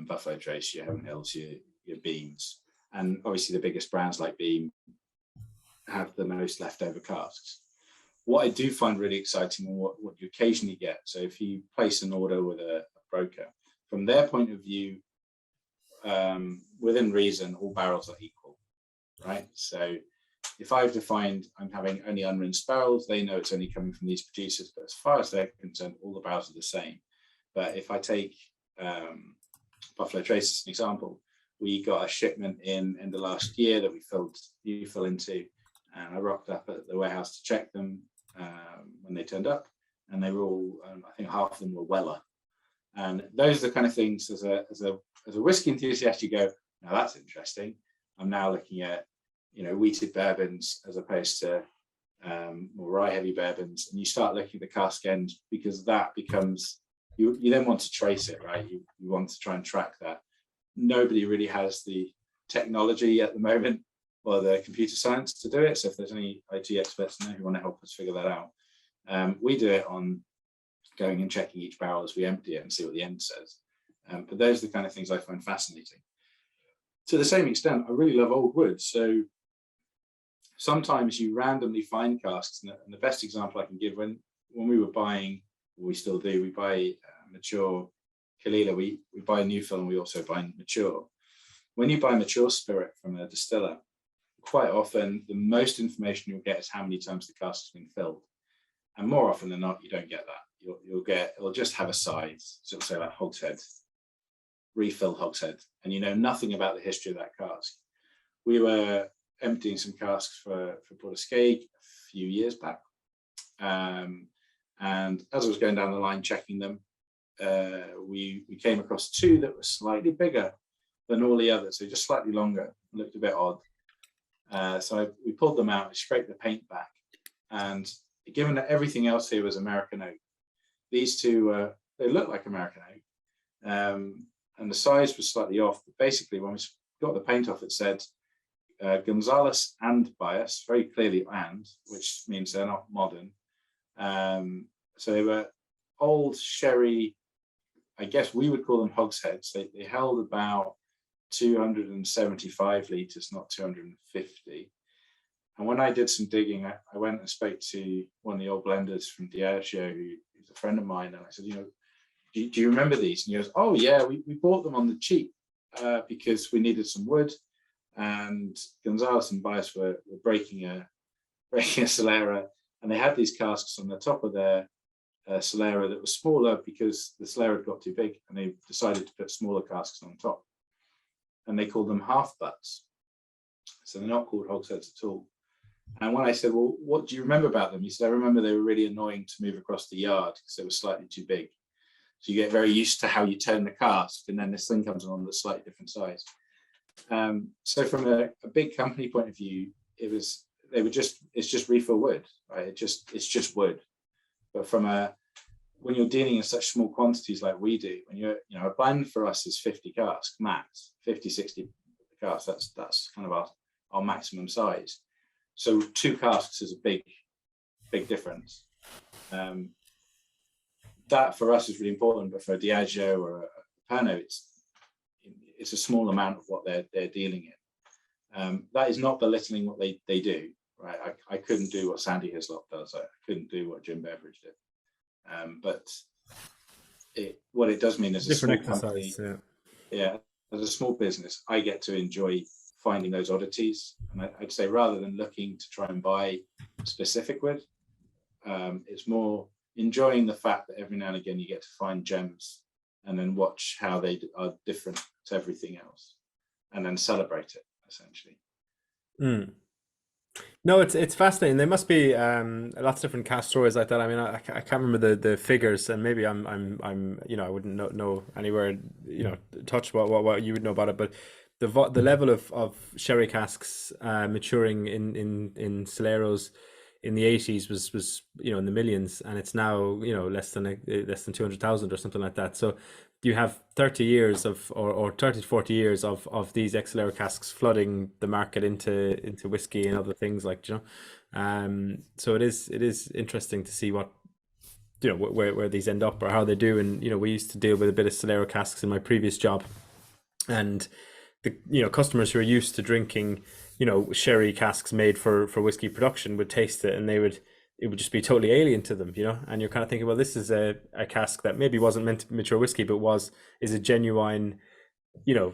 Buffalo Trace, your Heaven Hills, your Beams, and obviously the biggest brands like Beam have the most leftover casks. What I do find really exciting, and what you occasionally get, so if you place an order with a broker, from their point of view, within reason, all barrels are equal, right? So if I have to find I'm having only unrinsed barrels, they know it's only coming from these producers, but as far as they're concerned, all the barrels are the same. But if I take Buffalo Trace as an example, we got a shipment in the last year that you fill into, and I rocked up at the warehouse to check them when they turned up, and they were all, I think half of them were Weller. And those are the kind of things as a whiskey enthusiast, you go, now that's interesting. I'm now looking at, wheated bourbons as opposed to more rye heavy bourbons, and you start looking at the cask end, because that becomes, you then want to trace it, right? You want to try and track that. Nobody really has the technology at the moment or the computer science to do it. So if there's any IT experts in there who want to help us figure that out, we do it on going and checking each barrel as we empty it and see what the end says. But those are the kind of things I find fascinating. To the same extent, I really love old wood. So sometimes you randomly find casks, and the best example I can give, when we were buying, or we still do, we buy mature Kalila, we buy new fill, and we also buy mature. When you buy mature spirit from a distiller, quite often the most information you'll get is how many times the cask has been filled, and more often than not, you don't get that. It'll just have a size, so it'll say like hogshead, refill hogshead, and you know nothing about the history of that cask. We were emptying some casks for Port Askaig a few years back, and as I was going down the line checking them, we came across two that were slightly bigger than all the others, so just slightly longer, looked a bit odd. So we pulled them out, scraped the paint back, and given that everything else here was American oak, these two, they looked like American oak, and the size was slightly off. But basically, when we got the paint off, it said Gonzalez and Bias, very clearly and, which means they're not modern. So they were old sherry, I guess we would call them hogsheads. They held about 275 litres, not 250. And when I did some digging, I went and spoke to one of the old blenders from Diageo, who's a friend of mine, and I said, do you remember these? And he goes, oh yeah, we bought them on the cheap because we needed some wood, and Gonzalez and Bias were breaking a Solera, and they had these casks on the top of their Solera that was smaller because the Solera had got too big, and they decided to put smaller casks on top, and they called them half butts. So they're not called hogsheads at all. And when I said, well, what do you remember about them? He said, I remember they were really annoying to move across the yard because they were slightly too big. So you get very used to how you turn the cask, and then this thing comes along that's slightly different size. So from a big company point of view, it's just refill wood, right? It's just wood. But when you're dealing in such small quantities like we do, when a blend for us is 50 casks max, 50, 60 casks, that's kind of our maximum size. So 2 casks is a big difference. That for us is really important, but for a Diageo or a Pernod, it's a small amount of what they're dealing in. That is not belittling what they do, right? I couldn't do what Sandy Hislop does. I couldn't do what Jim Beveridge did. But what it does mean is a small company, as a small business, I get to enjoy finding those oddities. And I'd say rather than looking to try and buy specific wood, it's more enjoying the fact that every now and again you get to find gems and then watch how they are different to everything else, and then celebrate it essentially. No, it's fascinating. There must be lots of different cask stories like that. I mean, I can't remember the figures, and maybe I'm I wouldn't know anywhere touch what you would know about it, but the level of sherry casks maturing in Soleros in the 80s was in the millions, and it's now less than 200,000 or something like that. So you have 30 years or 30 to 40 years of these Elixir casks flooding the market into whiskey and other things, like so it is interesting to see what where these end up or how they do. And we used to deal with a bit of Solera casks in my previous job, and the customers who are used to drinking sherry casks made for whiskey production would taste it, and it would just be totally alien to them, and you're kind of thinking, well, this is a cask that maybe wasn't meant to mature whiskey, but is a genuine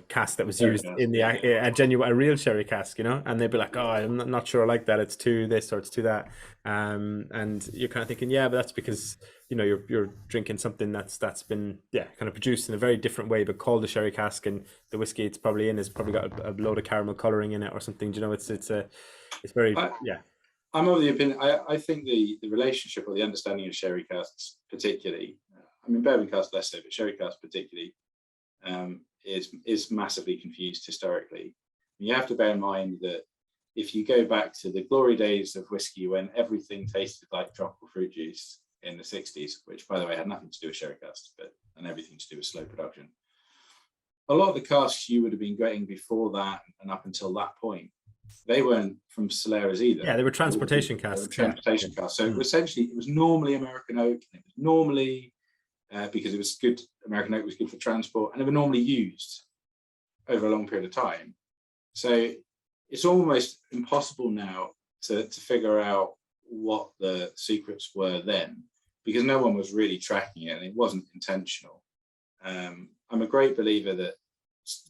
cask that was used in a real sherry cask, and they'd be like, oh, I'm not sure I like that, it's too this or it's too that, and you're kind of thinking, yeah, but that's because you're drinking something that's been kind of produced in a very different way, but called a sherry cask, and the whiskey it's probably in has probably got a load of caramel coloring in it or something. It's very I'm of the opinion. I think the relationship or the understanding of sherry casks, particularly, I mean bourbon casks less so, but sherry casks particularly, is massively confused historically. You have to bear in mind that if you go back to the glory days of whiskey, when everything tasted like tropical fruit juice in the 60s, which by the way had nothing to do with sherry casks, and everything to do with slow production, a lot of the casks you would have been getting before that and up until that point, they weren't from Soleras either. Yeah, they were transportation casks. Transportation casks. So essentially, it was normally American oak. It was normally because it was good. American oak was good for transport, and they were normally used over a long period of time. So it's almost impossible now to figure out what the secrets were then, because no one was really tracking it, and it wasn't intentional. I'm a great believer that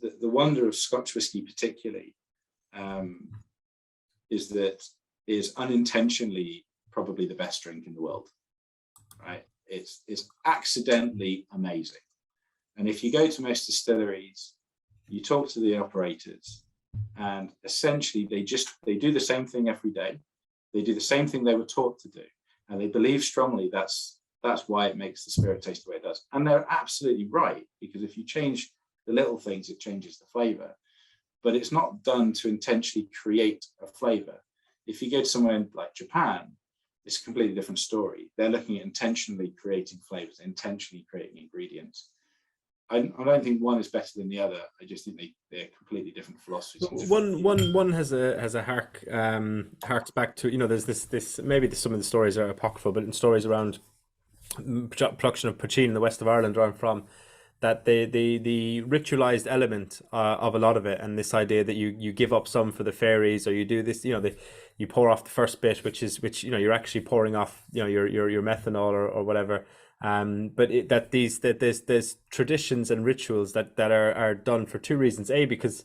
the wonder of Scotch whisky, particularly, is unintentionally probably the best drink in the world, right? It's accidentally amazing. And if you go to most distilleries, you talk to the operators, and essentially they do the same thing every day. They do the same thing they were taught to do, and they believe strongly that's why it makes the spirit taste the way it does. And they're absolutely right, because if you change the little things, it changes the flavor. But it's not done to intentionally create a flavor. If you go to somewhere like Japan, it's a completely different story. They're looking at intentionally creating flavors, intentionally creating ingredients. I don't think one is better than the other. I just think they're completely different philosophies. One has a harks back to, there's this maybe some of the stories are apocryphal, but in stories around production of poitín in the west of Ireland, where I'm from, that the ritualized element of a lot of it, and this idea that you give up some for the fairies, or you do this, you pour off the first bit, which you're actually pouring off your methanol or whatever. But there's traditions and rituals that are done for two reasons: A, because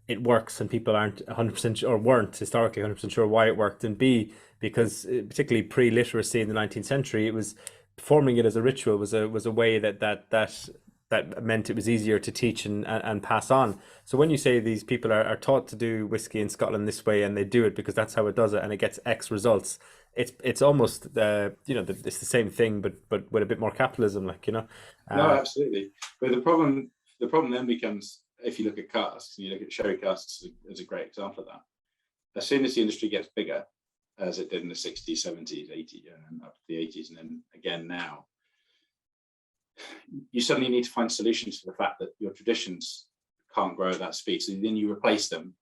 it works and people aren't 100% or weren't historically 100% sure why it worked, and B, because particularly pre-literacy in the 19th century, it was performing it as a ritual was a way that meant it was easier to teach and pass on. So when you say these people are taught to do whiskey in Scotland this way, and they do it because that's how it does it, and it gets X results, it's almost it's the same thing, but with a bit more capitalism, No, absolutely. But the problem then becomes, if you look at casks, and you look at sherry casks as a great example of that. As soon as the industry gets bigger, as it did in the 60s, 70s, 80s, and up to the 80s, and then again now, you suddenly need to find solutions for the fact that your traditions can't grow at that speed. So then you replace them,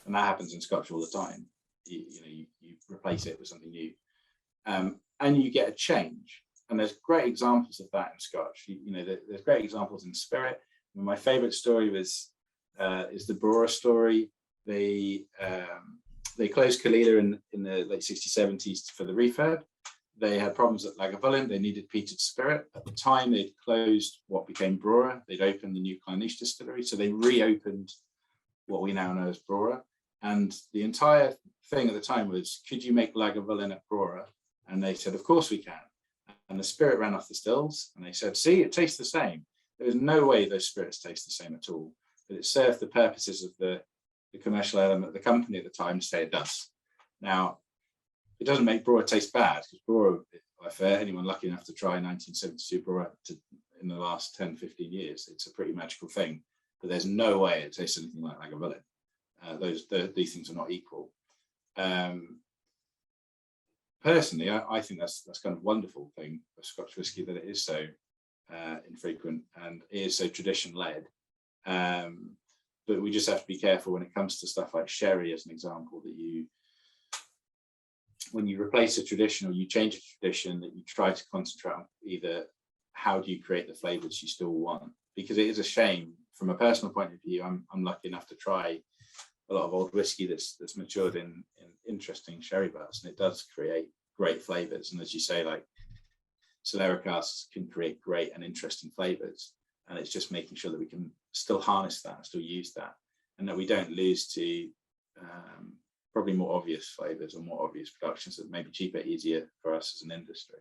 and that happens in Scotch all the time. You replace it with something new, and you get a change. And there's great examples of that in Scotch. There's great examples in spirit. My favourite story is the Brora story. They closed Kalila in the late 60s, 70s for the refurb. They had problems at Lagavulin. They needed peated spirit. At the time, they'd closed what became Brora. They'd opened the new Clonish distillery. So they reopened what we now know as Brora. And the entire thing at the time was, could you make Lagavulin at Brora? And they said, of course we can. And the spirit ran off the stills. And they said, see, it tastes the same. There was no way those spirits taste the same at all. But it served the purposes of the commercial element of the company at the time to say it does. Now, it doesn't make Brora taste bad, because Brora, for anyone lucky enough to try 1972 Brora in the last 10, 15 years, it's a pretty magical thing. But there's no way it tastes anything like Lagavulin. These things are not equal. Personally, I think that's kind of wonderful thing of Scotch whisky, that it is so infrequent and it is so tradition led. But we just have to be careful when it comes to stuff like sherry, as an example, that when you replace a tradition or you change a tradition, that you try to concentrate on either how do you create the flavors you still want, because it is a shame from a personal point of view. I'm lucky enough to try a lot of old whiskey that's matured in interesting sherry barrels, and it does create great flavors. And as you say, like Solera casks can create great and interesting flavors, and it's just making sure that we can still harness that and still use that, and that we don't lose to probably more obvious flavors or more obvious productions that may be cheaper, easier for us as an industry.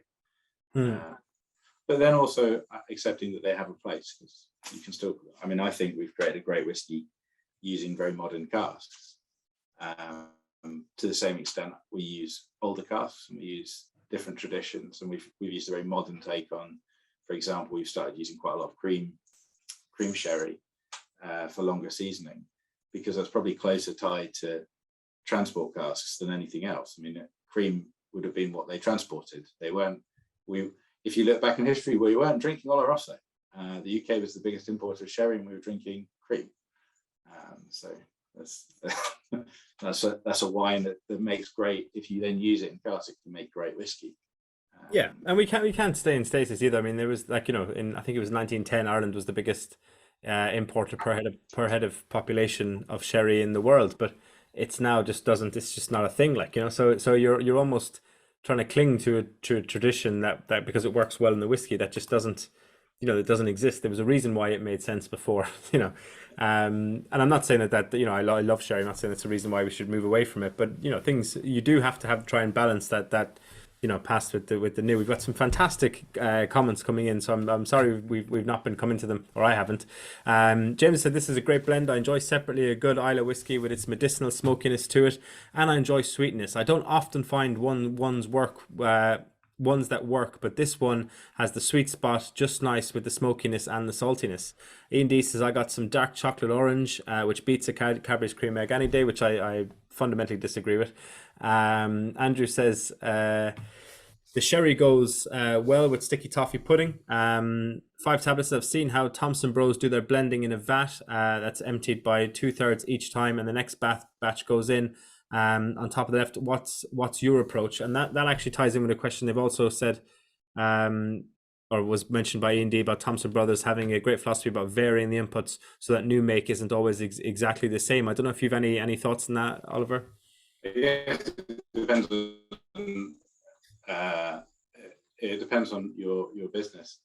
But then also accepting that they have a place, because you can still, I mean, I think we've created a great whiskey using very modern casks. To the same extent, we use older casks and we use different traditions, and we've used a very modern take on, for example, we've started using quite a lot of cream sherry for longer seasoning, because that's probably closer tied to transport casks than anything else. I mean, cream would have been what they transported. They weren't, if you look back in history, we weren't drinking Oloroso. The UK was the biggest importer of sherry, and we were drinking cream. So that's a wine that makes great, if you then use it in cask, it can make great whiskey. Yeah, and we can't stay in stasis either. I mean, there was, like, in, I think it was 1910, Ireland was the biggest importer per head of population of sherry in the world, but it's now just doesn't. It's just not a thing. Like, so you're almost trying to cling to a tradition that because it works well in the whiskey, that just doesn't, it doesn't exist. There was a reason why it made sense before, and I'm not saying that I love sherry. I'm not saying that's a reason why we should move away from it, but things you do have to try and balance that past with the new. We've got some fantastic comments coming in, so I'm sorry we've not been coming to them, or I haven't. James said, this is a great blend. I enjoy separately a good Islay whiskey with its medicinal smokiness to it, and I enjoy sweetness. I don't often find ones that work, but this one has the sweet spot just nice with the smokiness and the saltiness. Ian D says, I got some dark chocolate orange, which beats a Cadbury's cream egg any day, which I fundamentally disagree with. Andrew says, the sherry goes well with sticky toffee pudding. 5 tablets. I've seen how Thompson Bros do their blending in a vat that's emptied by 2/3 each time, and the next batch goes in. On top of the left, what's your approach? And that actually ties in with a question they've also said, or was mentioned by Ian D, about Thompson Brothers having a great philosophy about varying the inputs so that new make isn't always exactly the same. I don't know if you've any thoughts on that, Oliver. Yeah, it depends on your business.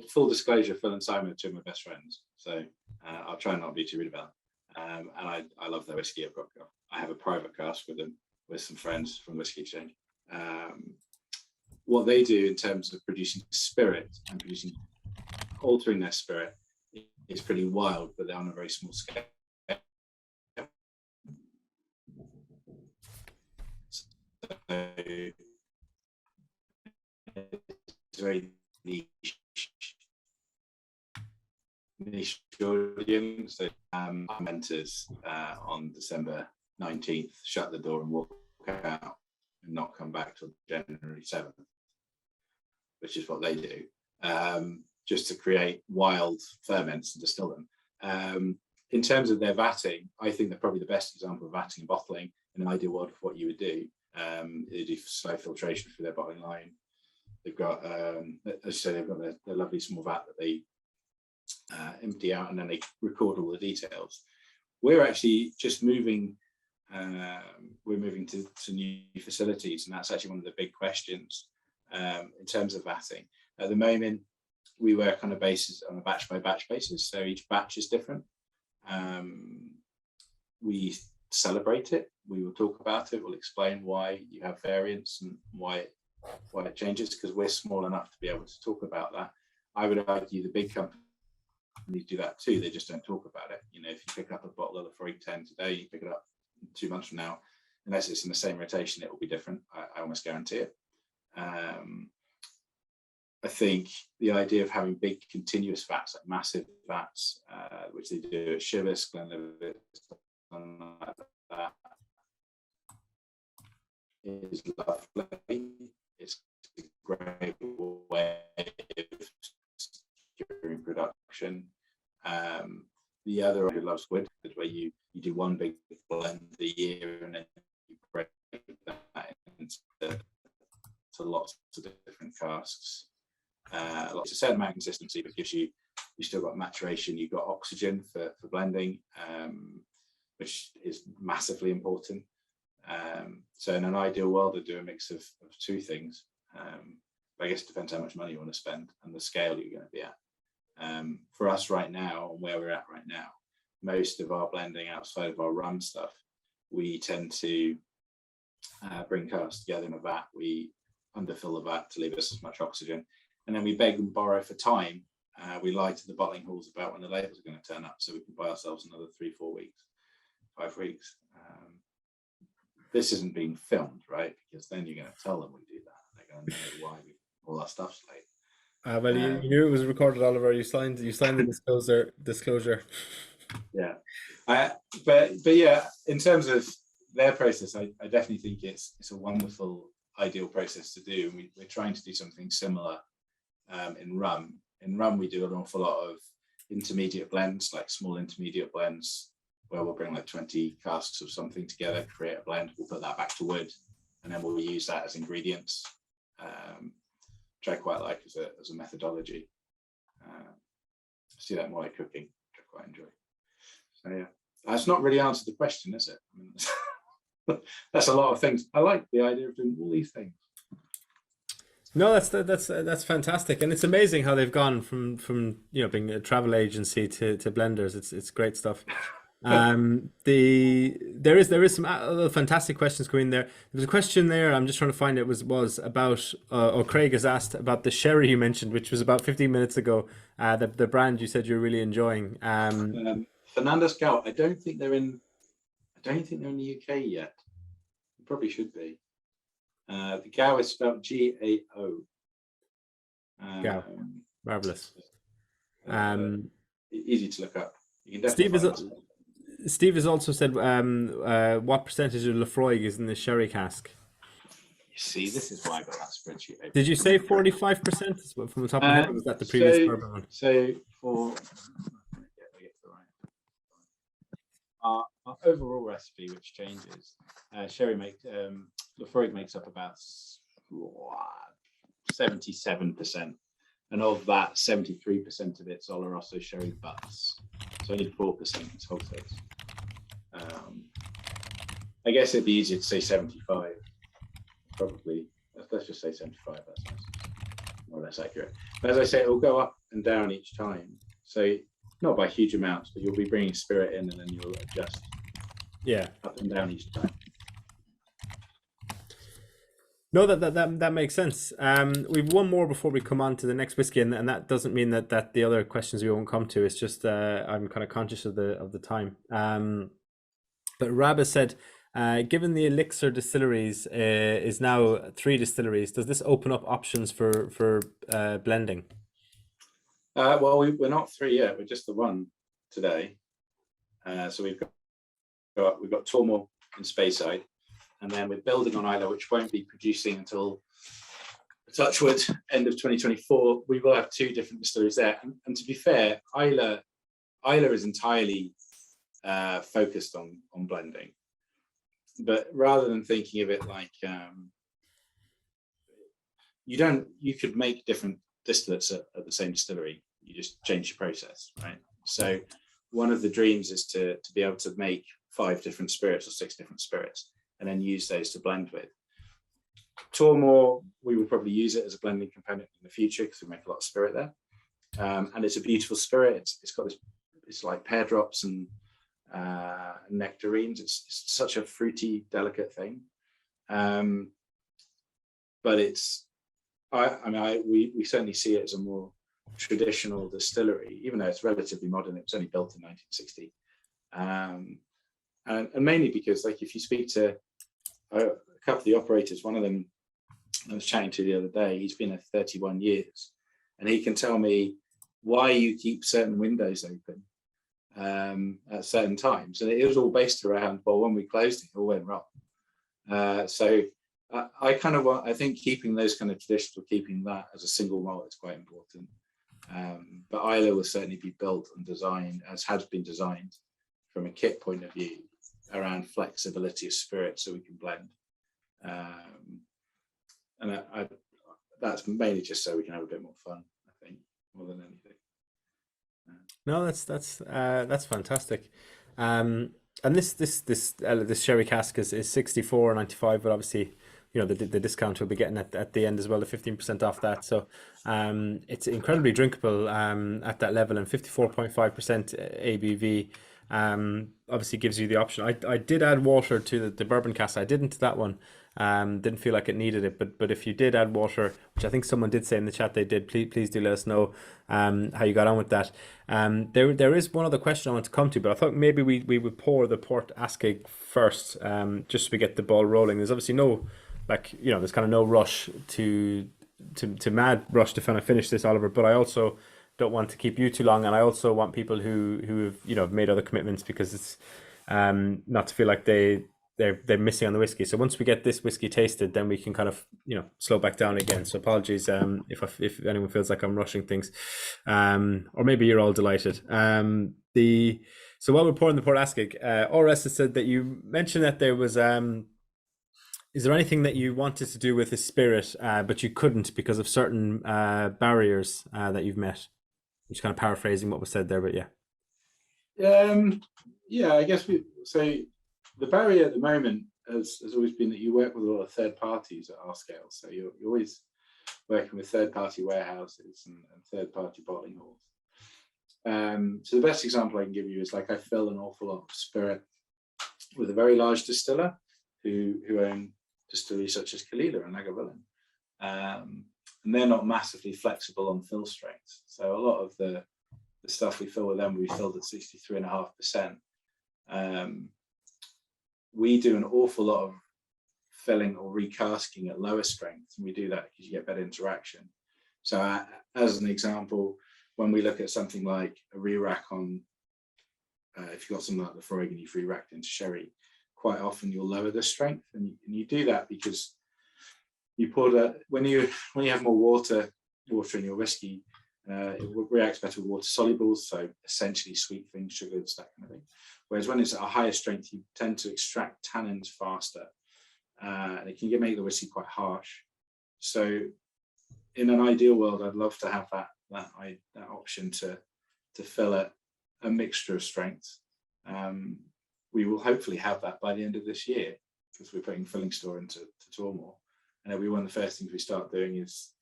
Full disclosure, Phil and Simon are two of my best friends, so I'll try not to be too rude about them. And I love their whiskey. I have a private cask with them, with some friends from Whisky Exchange. What they do in terms of producing spirit and altering their spirit is pretty wild, but they're on a very small scale. So it's very niche audience. So mentors on December 19th shut the door and walk out and not come back till January 7th, which is what they do, just to create wild ferments and distill them. In terms of their vatting, I think they're probably the best example of vatting and bottling in an ideal world of what you would do. They do slow filtration through their bottling line. They've got, as you say, they've got their lovely small vat that they empty out, and then they record all the details. We're actually just moving. We're moving to new facilities, and that's actually one of the big questions in terms of vatting. At the moment, we work on a basis, on a batch by batch basis, so each batch is different. We celebrate it. We will talk about it. We'll explain why you have variants and why it changes, because we're small enough to be able to talk about that. I would argue the big companies do that too. They just don't talk about it. If you pick up a bottle of the 410 today, you pick it up 2 months from now, unless it's in the same rotation, it will be different. I almost guarantee it. I think the idea of having big continuous vats, like massive vats, which they do at Chivas, Glenlivet, something like that, is lovely. It's a great way of securing production. The other who loves squid is where you do one big blend a year and then you break that into lots of different casks. Lots of certain amount of consistency, but gives you still got maturation, you've got oxygen for blending, which is massively important. So in an ideal world, I'd do a mix of two things. But I guess it depends how much money you want to spend and the scale you're going to be at. For us right now, and where we're at right now, most of our blending outside of our rum stuff, we tend to bring casks together in a vat. We underfill the vat to leave us as much oxygen, and then we beg and borrow for time. We lie to the bottling halls about when the labels are going to turn up, so we can buy ourselves another 3-4 weeks, 5 weeks. This isn't being filmed, right? Because then you're going to tell them we do that. They're going to know why all our stuff's late. Well, you knew it was recorded, Oliver. You signed the disclosure. Yeah, but yeah, in terms of their process, I definitely think it's a wonderful, ideal process to do. And we're trying to do something similar in rum. In rum, we do an awful lot of intermediate blends, like small intermediate blends, where we'll bring like 20 casks of something together, create a blend. We'll put that back to wood, and then we'll use that as ingredients, which I quite like as a methodology. See that more like cooking, which I quite enjoy. So yeah, that's not really answered the question, is it? I mean, that's a lot of things. I like the idea of doing all these things. No, that's fantastic, and it's amazing how they've gone from being a travel agency to blenders. It's great stuff. There is some other fantastic questions going there. There was a question there. I'm just trying to find it. Was about or Craig has asked about the sherry you mentioned, which was about 15 minutes ago. The brand you said you're really enjoying. Fernandez Gout. I don't think they're in the UK yet. They probably should be. The Gao is spelled Gao. Gao. Marvelous. Easy to look up. You can definitely Steve has also said what percentage of Lefroy is in the sherry cask. You see, this is why I got that spreadsheet. Did you say 45% from the top of your head? Or was that the previous bourbon one? So for our overall recipe, which changes, Lefroy makes up about 77%, and of that, 73% of it's Oloroso sherry butts. So only 4% is hogsheads. I guess it'd be easier to say 75. Probably, let's just say 75. That's nice, more or less accurate. But as I say, it will go up and down each time. So not by huge amounts, but you'll be bringing spirit in, and then you'll adjust. Yeah, up and down each time. No, that makes sense. We've one more before we come on to the next whiskey, and that doesn't mean that the other questions we won't come to. It's just I'm kind of conscious of the time. But Rabba said, given the Elixir Distilleries is now 3 distilleries, does this open up options for blending? Well, we're not 3 yet. We're just the one today. So we've got Tormore in Speyside, and then we're building on Islay, which won't be producing until, touchwood, end of 2024. We will have 2 different distilleries there. And to be fair, Islay is entirely focused on blending. But rather than thinking of it like you could make different distillates at the same distillery. You just change your process, right? So one of the dreams is to be able to make 5 different spirits or 6 different spirits, and then use those to blend with. Tormore, we will probably use it as a blending component in the future because we make a lot of spirit there, and it's a beautiful spirit. It's got this, it's like pear drops and nectarines. It's such a fruity, delicate thing, but it's we certainly see it as a more traditional distillery, even though it's relatively modern. It was only built in 1960, and mainly because, like, if you speak to a couple of the operators, one of them I was chatting to the other day, he's been there 31 years, and he can tell me why you keep certain windows open at certain times, and it was all based around, well, when we closed it all went wrong. So I kind of want, I think keeping those kind of traditions, or keeping that as a single malt, is quite important. But Islay will certainly be built and designed, as has been designed from a kit point of view, around flexibility of spirit, so we can blend. And that's mainly just so we can have a bit more fun, I think, more than anything. No, that's fantastic. And this sherry cask is 64.95, but obviously, the discount we'll be getting at the end as well, the 15% off that. So it's incredibly drinkable at that level, and 54.5% ABV obviously gives you the option. I did add water to the bourbon cask. I didn't to that one. Didn't feel like it needed it, but if you did add water, which I think someone did say in the chat they did, please do let us know how you got on with that. There is one other question I want to come to, but I thought maybe we would pour the Port Askaig first, just so we get the ball rolling. There's obviously no, there's kind of no rush to mad rush to kind of finish this, Oliver, but I also don't want to keep you too long, and I also want people who have made other commitments, because it's not to feel like they're missing on the whiskey. So once we get this whiskey tasted, then we can kind of slow back down again. So apologies if anyone feels like I'm rushing things, or maybe you're all delighted. So while we're pouring the Port Askaig, RS has said that you mentioned that there was is there anything that you wanted to do with the spirit, but you couldn't because of certain barriers that you've met? I'm just kind of paraphrasing what was said there, but yeah. Yeah, I guess so. The barrier at the moment has always been that you work with a lot of third parties at our scale. So you're always working with third party warehouses and third party bottling halls. So the best example I can give you is, I fill an awful lot of spirit with a very large distiller who own distilleries such as Kalila and Lagavulin. And they're not massively flexible on fill strengths. So a lot of the stuff we fill with them, we filled at 63.5%. We do an awful lot of filling or recasking at lower strengths, and we do that because you get better interaction. So as an example, when we look at something like a re-rack on, if you've got something like the Freud and you've re-racked into sherry, quite often you'll lower the strength, and you do that because you pour that when you have more water in your whiskey, it reacts better with water solubles, so essentially sweet things, sugars, that kind of thing. Whereas when it's at a higher strength, you tend to extract tannins faster, and it can make the whiskey quite harsh. So in an ideal world, I'd love to have that option to fill at a mixture of strengths. We will hopefully have that by the end of this year, because we're putting filling store into Tormore. And it'll be one of the first things we start doing is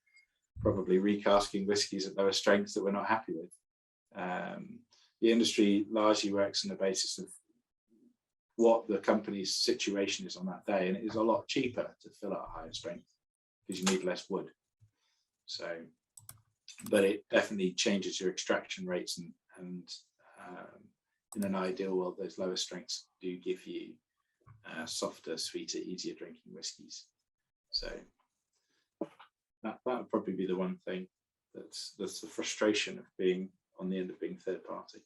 probably recasking whiskies at lower strengths that we're not happy with. The industry largely works on the basis of what the company's situation is on that day, and it is a lot cheaper to fill at a higher strength because you need less wood. So, but it definitely changes your extraction rates, and in an ideal world, those lower strengths do give you softer, sweeter, easier drinking whiskies. So that would probably be the one thing that's the frustration of being on the end of being third party.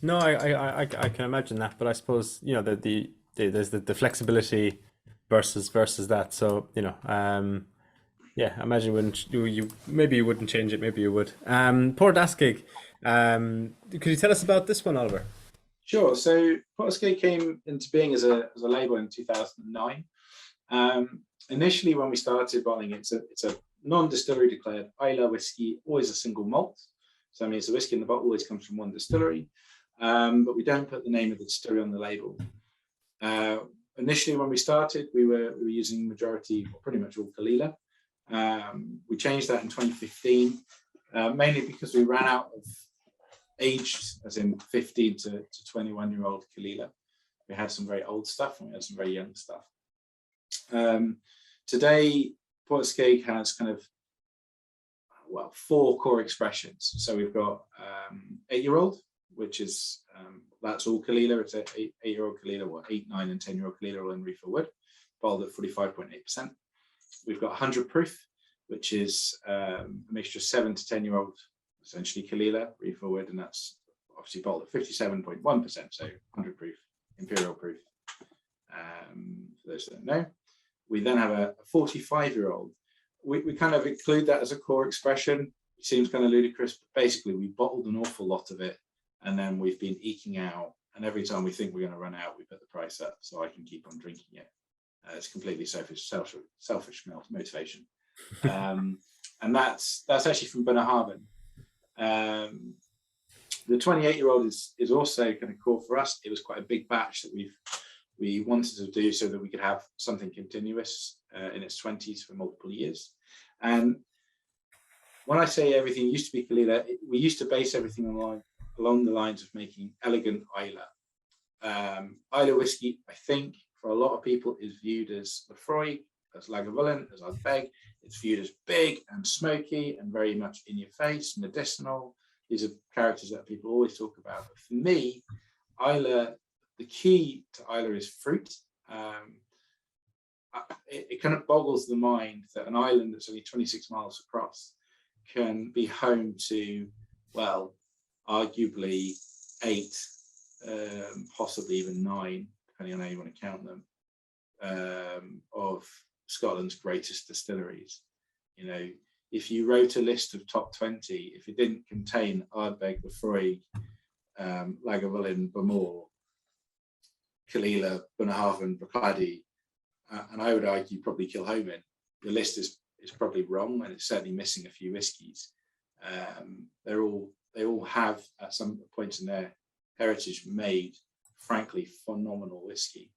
No, I can imagine that, but I suppose there's the flexibility versus that. So yeah, I imagine maybe you wouldn't change it, maybe you would. Port Askaig, could you tell us about this one, Oliver? Sure. So Port Askaig came into being as a label in 2009. Initially, when we started bottling, it's a non-distillery declared Islay whiskey, always a single malt. So that means the whiskey in the bottle always comes from one distillery, but we don't put the name of the distillery on the label. Initially, when we started, we were using majority, or pretty much all Kalila. We changed that in 2015, mainly because we ran out of aged, as in 15 to 21-year-old Kalila. We had some very old stuff and we had some very young stuff. Today, Port Askaig has kind of, 4 core expressions. So we've got 8-year-old, which is, that's all Kalila. It's 8-year-old Kalila, 8, 9 and 10-year-old Kalila all in refill wood, bottled at 45.8%. We've got 100 proof, which is a mixture of 7 to 10-year-old, essentially Kalila, refill wood, and that's obviously bottled at 57.1%, so 100 proof, imperial proof, for those that don't know. We then have a 45-year-old. We kind of include that as a core expression. It seems kind of ludicrous, but basically we bottled an awful lot of it, and then we've been eking out, and every time we think we're going to run out, we put the price up so I can keep on drinking it. It's completely selfish motivation. And that's actually from Bunnahabhain. The 28-year-old is also kind of core for us. It was quite a big batch that we wanted to do so that we could have something continuous in its 20s for multiple years. And when I say everything used to be Caol Ila, we used to base everything along the lines of making elegant Islay. Islay whiskey, I think, for a lot of people is viewed as Lefroy, as Lagavulin, as Ardbeg. It's viewed as big and smoky and very much in your face, medicinal. These are characters that people always talk about. But for me, Islay, the key to Islay is fruit. It kind of boggles the mind that an island that's only 26 miles across can be home to, well, arguably 8, possibly even 9, depending on how you want to count them, of Scotland's greatest distilleries. You know, if you wrote a list of top 20, if it didn't contain Ardbeg, Lefroy, Lagavulin, Bamor, Caol Ila, Bunnahabhain, Bruichladdich, and I would argue probably Kilhoman, the list is probably wrong, and it's certainly missing a few whiskies. They all have at some point in their heritage made, frankly, phenomenal whiskey.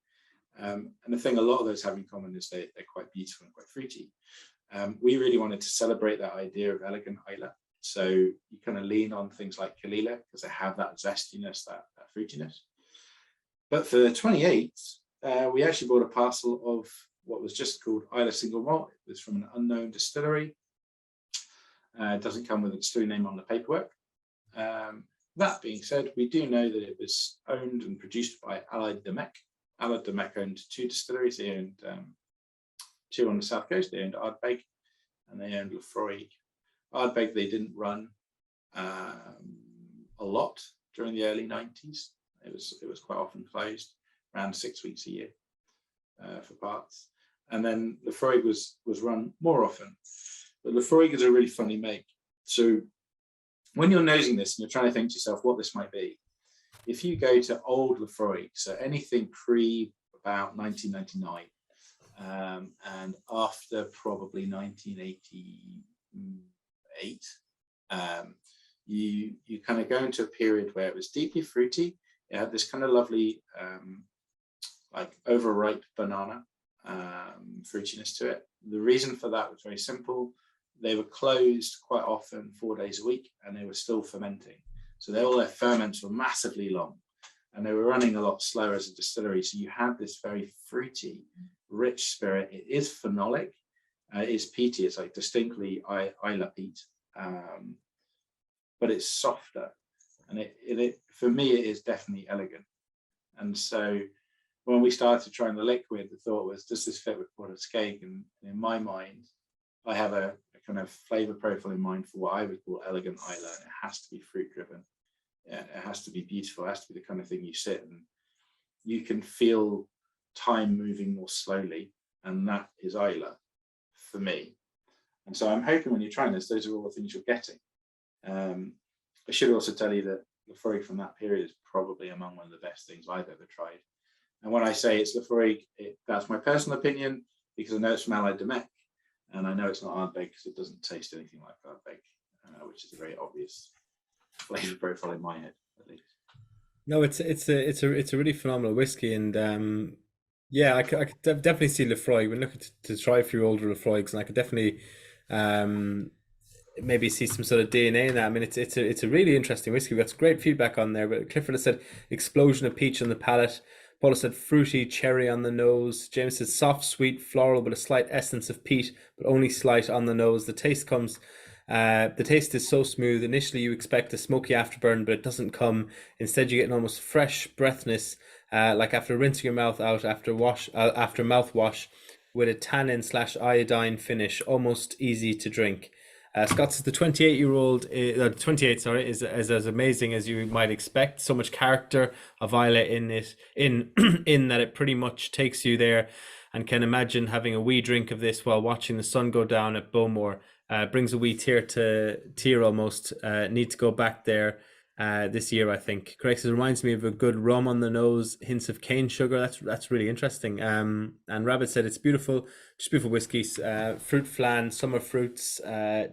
And the thing a lot of those have in common is they're quite beautiful and quite fruity. We really wanted to celebrate that idea of elegant Islay. So you kind of lean on things like Caol Ila because they have that zestiness, that fruitiness. But for the 28, we actually bought a parcel of what was just called Islay Single Malt. It was from an unknown distillery. It doesn't come with a distillery name on the paperwork. That being said, we do know that it was owned and produced by Allied Domecq. Allied Domecq owned 2 distilleries. They owned 2 on the south coast. They owned Ardbeg and they owned Lefroy. Ardbeg they didn't run a lot during the early 90s. It was quite often closed, around 6 weeks a year for parts. And then Lefroy was run more often. But Lefroy is a really funny make. So when you're nosing this and you're trying to think to yourself what this might be, if you go to old Lefroy, so anything pre about 1999 and after probably 1988, you kind of go into a period where it was deeply fruity. It had this kind of lovely like overripe banana fruitiness to it. The reason for that was very simple. They were closed quite often 4 days a week and they were still fermenting. So all their ferments were massively long and they were running a lot slower as a distillery. So you had this very fruity, rich spirit. It is phenolic, it is peaty. It's like distinctly Islay peat, but it's softer. And it for me, it is definitely elegant. And so when we started trying the liquid, the thought was, does this fit with Port Askaig? And in my mind, I have a kind of flavor profile in mind for what I would call elegant Islay, and it has to be fruit driven. It has to be beautiful. It has to be the kind of thing you sit and you can feel time moving more slowly, and that is Islay for me. And so I'm hoping when you're trying this, those are all the things you're getting. I should also tell you that Lefroy from that period is probably among one of the best things I've ever tried. And when I say it's Lefroy, that's my personal opinion because I know it's from Allied Domecq. And I know it's not Ardbeg because it doesn't taste anything like Ardbeg, which is a very obvious flavor profile in my head, at least. No, it's a really phenomenal whiskey, and yeah, I could definitely see Lefroy. We're looking to try a few older Lefroys, and I could definitely maybe see some sort of DNA in that. I mean, it's a really interesting whiskey. We got some great feedback on there. But Clifford has said explosion of peach on the palate. Paula said fruity cherry on the nose. James said soft, sweet, floral, with a slight essence of peat, but only slight on the nose. The taste is so smooth. Initially, you expect a smoky afterburn, but it doesn't come. Instead, you get an almost fresh breathness, like after rinsing your mouth out after mouthwash, with a tannin/iodine finish, almost easy to drink. Scott says the 28, is as amazing as you might expect. So much character of Islay in it, in that it pretty much takes you there, and can imagine having a wee drink of this while watching the sun go down at Bowmore. Brings a wee tear almost. Need to go back there this year, I think. Correct. It reminds me of a good rum on the nose, hints of cane sugar. That's really interesting. And Rabbit said it's beautiful, just beautiful whiskies. Fruit flan, summer fruits,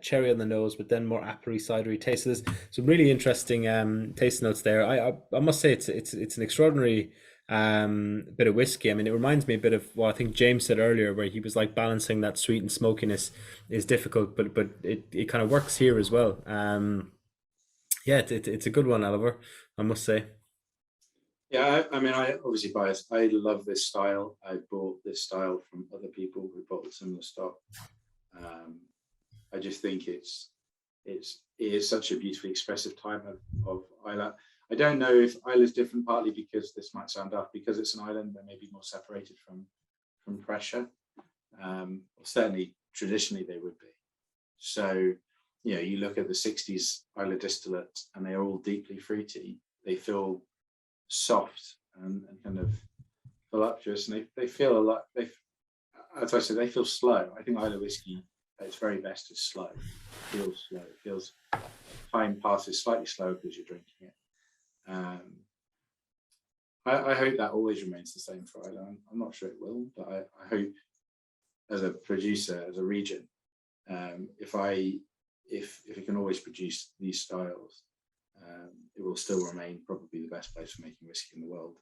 cherry on the nose, but then more apple cidery taste. So there's some really interesting taste notes there. I must say it's an extraordinary bit of whiskey. I mean, it reminds me a bit of what I think James said earlier, where he was like balancing that sweet and smokiness is difficult, but it kind of works here as well. Yeah, it's a good one, Oliver, I must say. Yeah, I mean, I obviously biased. I love this style. I bought this style from other people who bought similar stock. I just think it is such a beautifully expressive time of Islay. I don't know if Islay is different, partly because this might sound daft, because it's an island, they may be more separated from pressure. Certainly, traditionally they would be. So, you know, you look at the 60s Islay distillate, and they are all deeply fruity. They feel soft and kind of voluptuous, and they feel a lot. As I said, they feel slow. I think Islay whiskey at its very best is slow. It feels slow. It feels time passes slightly slower because you're drinking it. I hope that always remains the same for Islay. I'm not sure it will, but I hope, as a producer, as a region, if it can always produce these styles, it will still remain probably the best place for making whiskey in the world.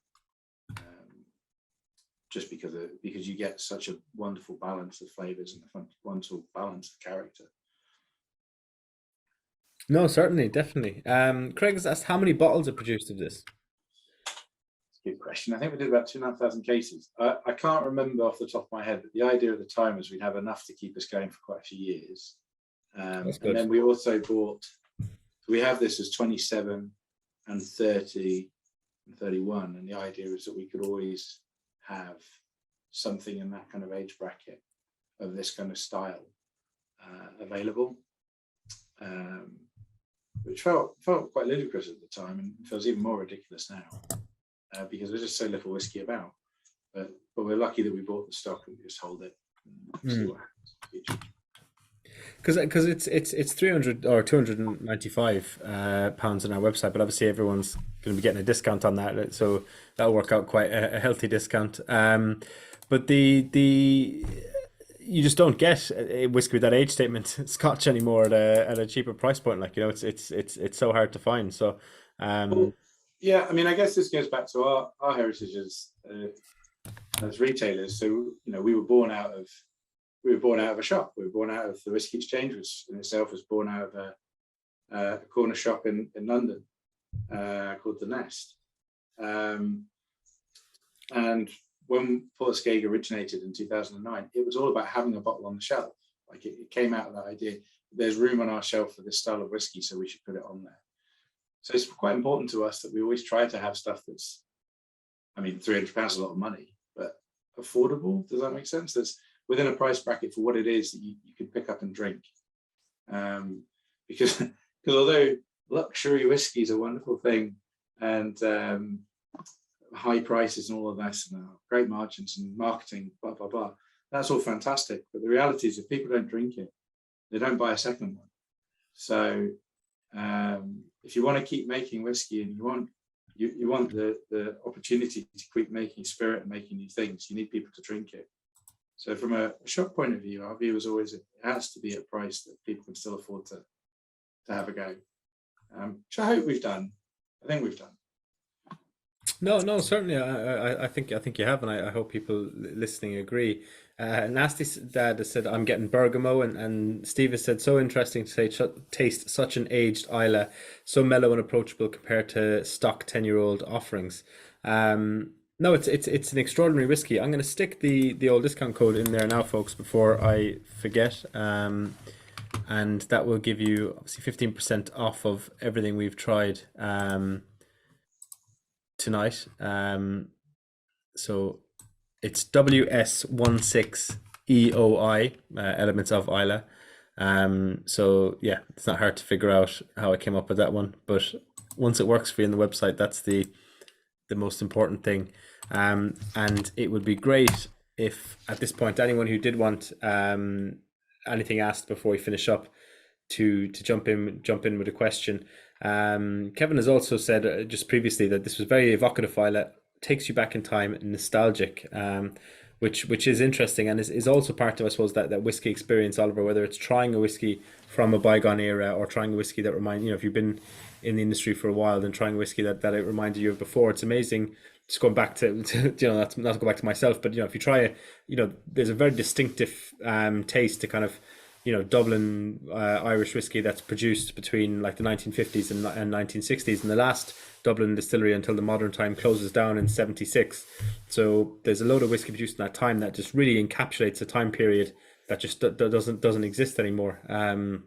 Just because you get such a wonderful balance of flavors and a wonderful balance of character. No, certainly, definitely. Craig has asked how many bottles are produced of this. That's a good question. I think we did about 2,500 cases. I can't remember off the top of my head, but the idea at the time was we'd have enough to keep us going for quite a few years. And then we also bought, we have this as 27 and 30 and 31, and the idea is that we could always have something in that kind of age bracket of this kind of style available, which felt quite ludicrous at the time, and feels even more ridiculous now because there's just so little whiskey about. But we're lucky that we bought the stock and we just hold it and see what happens. Because it's 300 or 295 pounds on our website, but obviously everyone's going to be getting a discount on that, so that'll work out quite a healthy discount. But you just don't get a whiskey with that age statement Scotch anymore at a cheaper price point. Like, you know, it's so hard to find. So well, yeah, I mean, I guess this goes back to our heritage as retailers. So, you know, we were born out of a shop. We were born out of the Whisky Exchange, which in itself was born out of a corner shop in London called The Nest. And when Port Askaig originated in 2009, it was all about having a bottle on the shelf. Like it came out of that idea. There's room on our shelf for this style of whiskey, so we should put it on there. So it's quite important to us that we always try to have stuff that's, I mean, £300 is a lot of money, but affordable. Does that make sense? That's within a price bracket for what it is that you could pick up and drink. Because although luxury whiskey is a wonderful thing, and high prices and all of that, and great margins and marketing, blah, blah, blah, that's all fantastic. But the reality is if people don't drink it, they don't buy a second one. So if you want to keep making whiskey and you want the opportunity to keep making spirit and making new things, you need people to drink it. So from a shop point of view, our view is always it has to be at a price that people can still afford to have a go. Which I hope we've done. I think we've done. No, certainly. I think you have, and I hope people listening agree. Nasty Dad has said, I'm getting bergamot, and Steve has said, so interesting to taste such an aged Islay, so mellow and approachable compared to stock 10-year-old offerings. No, it's an extraordinary whiskey. I'm going to stick the old discount code in there now, folks, before I forget. And that will give you obviously 15% off of everything we've tried tonight. So it's WS16EOI, Elements of Islay. So yeah, it's not hard to figure out how I came up with that one, but once it works for you on the website, that's the most important thing. And it would be great if at this point anyone who did want anything asked before we finish up to jump in with a question. Kevin has also said just previously that this was very evocative Islay, takes you back in time, and nostalgic, which is interesting, and is also part of, I suppose, that whiskey experience, Oliver, whether it's trying a whiskey from a bygone era or trying a whiskey that reminds, if you've been in the industry for a while, then trying a whiskey that it reminded you of before. It's amazing. Just going back to not to go back to myself, but if you try there's a very distinctive taste to kind of Dublin Irish whiskey that's produced between like the 1950s and 1960s, and the last Dublin distillery until the modern time closes down in 76. So there's a load of whiskey produced in that time that just really encapsulates a time period that just doesn't exist anymore. And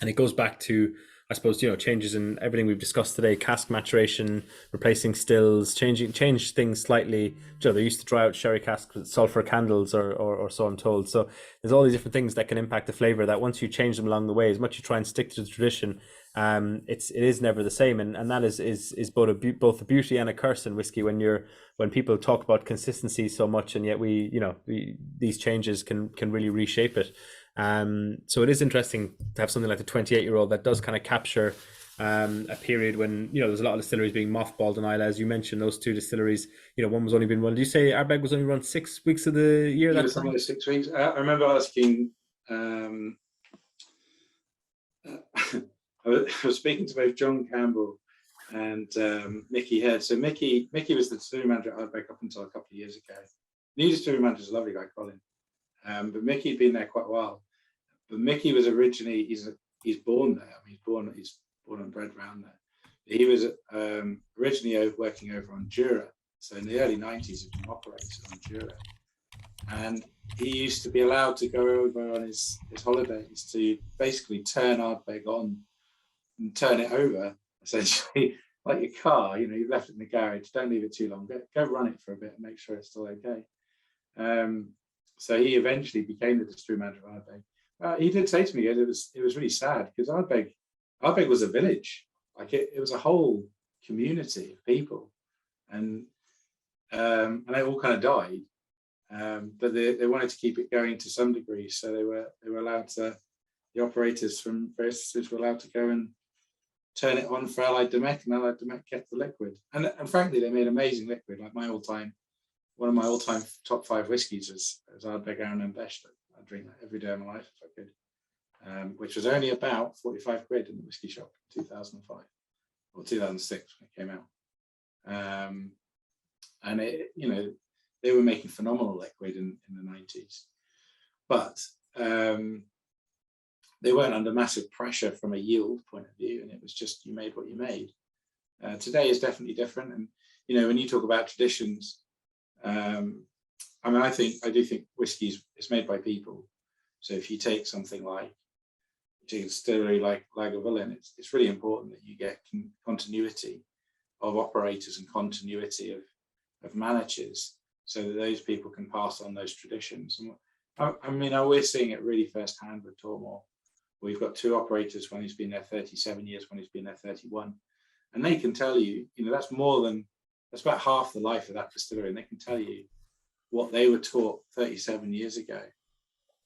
it goes back to, I suppose, changes in everything we've discussed today: cask maturation, replacing stills, change things slightly. They used to dry out sherry casks with sulfur candles, or so I'm told. So there's all these different things that can impact the flavor, that once you change them along the way, as much as you try and stick to the tradition, it is never the same. And that is both a beauty and a curse in whiskey when people talk about consistency so much, and yet these changes can really reshape it. So it is interesting to have something like the 28-year-old that does kind of capture a period when there's a lot of distilleries being mothballed in Islay, as you mentioned. Those two distilleries, one was only been run. Did you say Ardbeg was only run 6 weeks of the year? It was only 6 weeks. I remember asking. I was speaking to both John Campbell and Mickey Head. So Mickey was the distillery manager at Ardbeg up until a couple of years ago. New distillery manager is a lovely guy, Colin. But Mickey had been there quite a while. But Mickey was originally he's born there. I mean, he's born and bred around there. He was originally working over on Jura. So in the early 90s, he was an operator on Jura, and he used to be allowed to go over on his holidays to basically turn Ardbeg on and turn it over, essentially like your car. You've left it in the garage. Don't leave it too long. Go run it for a bit and make sure it's still okay. So he eventually became the distillery manager of Ardbeg. He did say to me, it was really sad, because Ardbeg was a village. Like it was a whole community of people, and they all kind of died. But they wanted to keep it going to some degree, so they were allowed to. The operators from various distilleries were allowed to go and turn it on for Allied Domecq, and Allied Domecq kept the liquid. And frankly, they made amazing liquid. Like one of my all-time top 5 whiskies is Ardbeg Arran and Besh. I drink that every day of my life if I could, which was only about 45 quid in the whiskey shop in 2005 or 2006 when it came out. And they were making phenomenal liquid in the 90s, but they weren't under massive pressure from a yield point of view, and it was just you made what you made. Today is definitely different, and when you talk about traditions, I do think whiskey is made by people. So if you take something like a distillery like Lagavulin, it's really important that you get continuity of operators and continuity of managers, so that those people can pass on those traditions. And we're seeing it really firsthand with Tormore. We've got 2 operators, one who's been there 37 years, one who's been there 31, and they can tell you, that's about half the life of that distillery, and they can tell you what they were taught 37 years ago,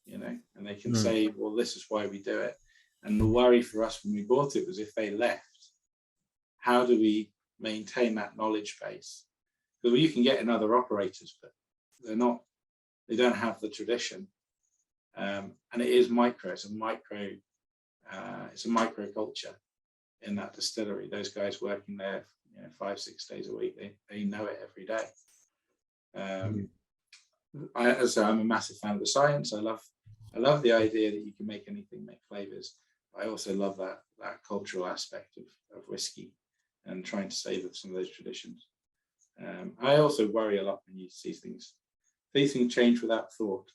and they can say, well, this is why we do it. And the worry for us when we bought it was, if they left, how do we maintain that knowledge base? Because you can get in other operators, but they don't have the tradition. And it is micro. It's a micro culture in that distillery. Those guys working there 5-6 days a week, they know it every day. I'm a massive fan of the science. I love the idea that you can make anything, make flavors. I also love that cultural aspect of whiskey and trying to save some of those traditions. I also worry a lot when you see things change without thought,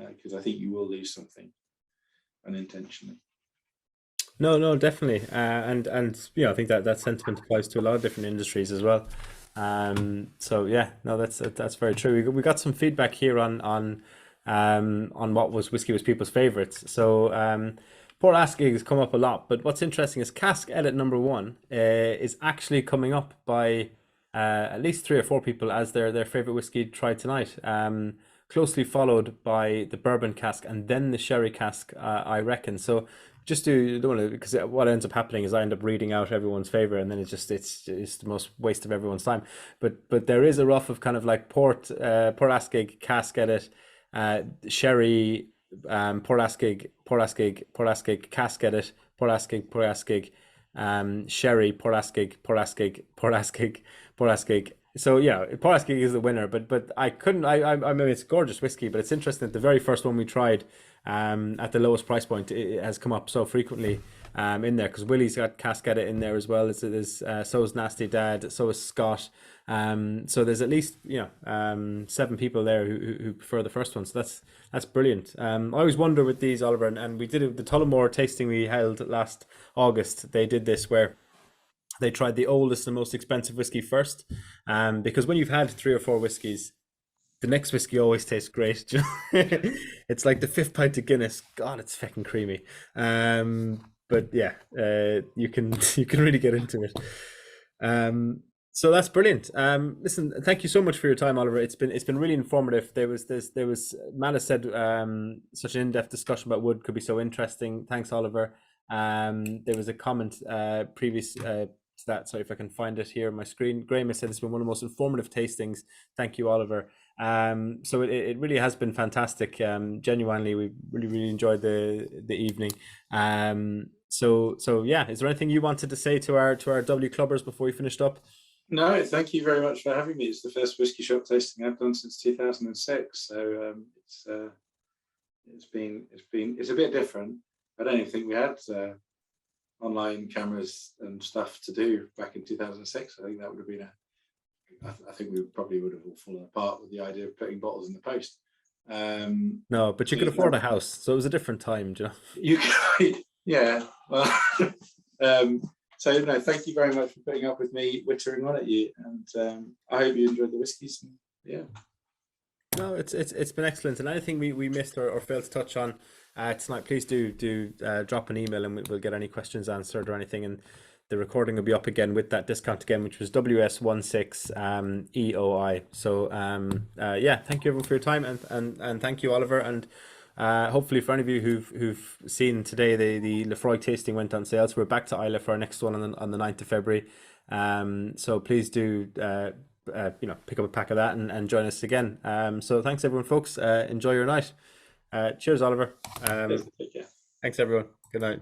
because I think you will lose something unintentionally. No, definitely, and I think that sentiment applies to a lot of different industries as well. So yeah, no, that's very true. We got some feedback here on what whiskey was people's favorites. So Port Askaig has come up a lot, but what's interesting is cask edit number 1 is actually coming up by at least 3 or 4 people as their favorite whiskey tried tonight. closely followed by the bourbon cask and then the sherry cask, I reckon. So just to don't want to, because what ends up happening is I end up reading out everyone's favorite, and then it's the most waste of everyone's time. But there is a rough of kind of like Port Askaig cask edit, sherry, Port Askaig cask edit, Port Askaig, sherry, Port Askaig. So yeah, Port Askaig is the winner, but I couldn't. I mean, it's gorgeous whiskey, but it's interesting that the very first one we tried, at the lowest price point, it has come up so frequently in there, because Willie's got cask edit in there as well. So is Nasty Dad, so is Scott. So there's at least 7 people there who prefer the first one. So that's brilliant. I always wonder with these, Oliver, and we did the Tullamore tasting we held last August. They did this where they tried the oldest and most expensive whiskey first, because when you've had 3 or 4 whiskeys, the next whiskey always tastes great. It's like the 5th pint of Guinness. God, it's fucking creamy. But yeah, you can really get into it. So that's brilliant. Listen, thank you so much for your time, Oliver. It's been really informative. There was Matt has said such an in-depth discussion about wood could be so interesting. Thanks, Oliver. There was a comment previous to that. Sorry if I can find it here on my screen. Graham has said it's been one of the most informative tastings. Thank you, Oliver. So it really has been fantastic. Genuinely, we really enjoyed the evening. So yeah, is there anything you wanted to say to our W clubbers before we finished up? No, thank you very much for having me. It's the first whiskey shop tasting I've done since 2006. So it's a bit different. I don't even think we had online cameras and stuff to do back in 2006. I think that would have been I think we probably would have all fallen apart with the idea of putting bottles in the post. No, but you could afford a house, so it was a different time, do you know? You could, yeah. Well, so no, thank you very much for putting up with me wittering on at you, and I hope you enjoyed the whiskies. Yeah. No, it's been excellent, and anything we missed or failed to touch on tonight, please do drop an email, and we'll get any questions answered or anything, and the recording will be up again with that discount again, which was WS16 EOI. So yeah, thank you everyone for your time, and thank you, Oliver, and hopefully for any of you who've seen today, the Lefroy tasting went on sale, so we're back to Islay for our next one on the 9th of February. So please do pick up a pack of that and join us again. So thanks everyone, folks. Enjoy your night. Cheers, Oliver. Take care. Thanks everyone. Good night.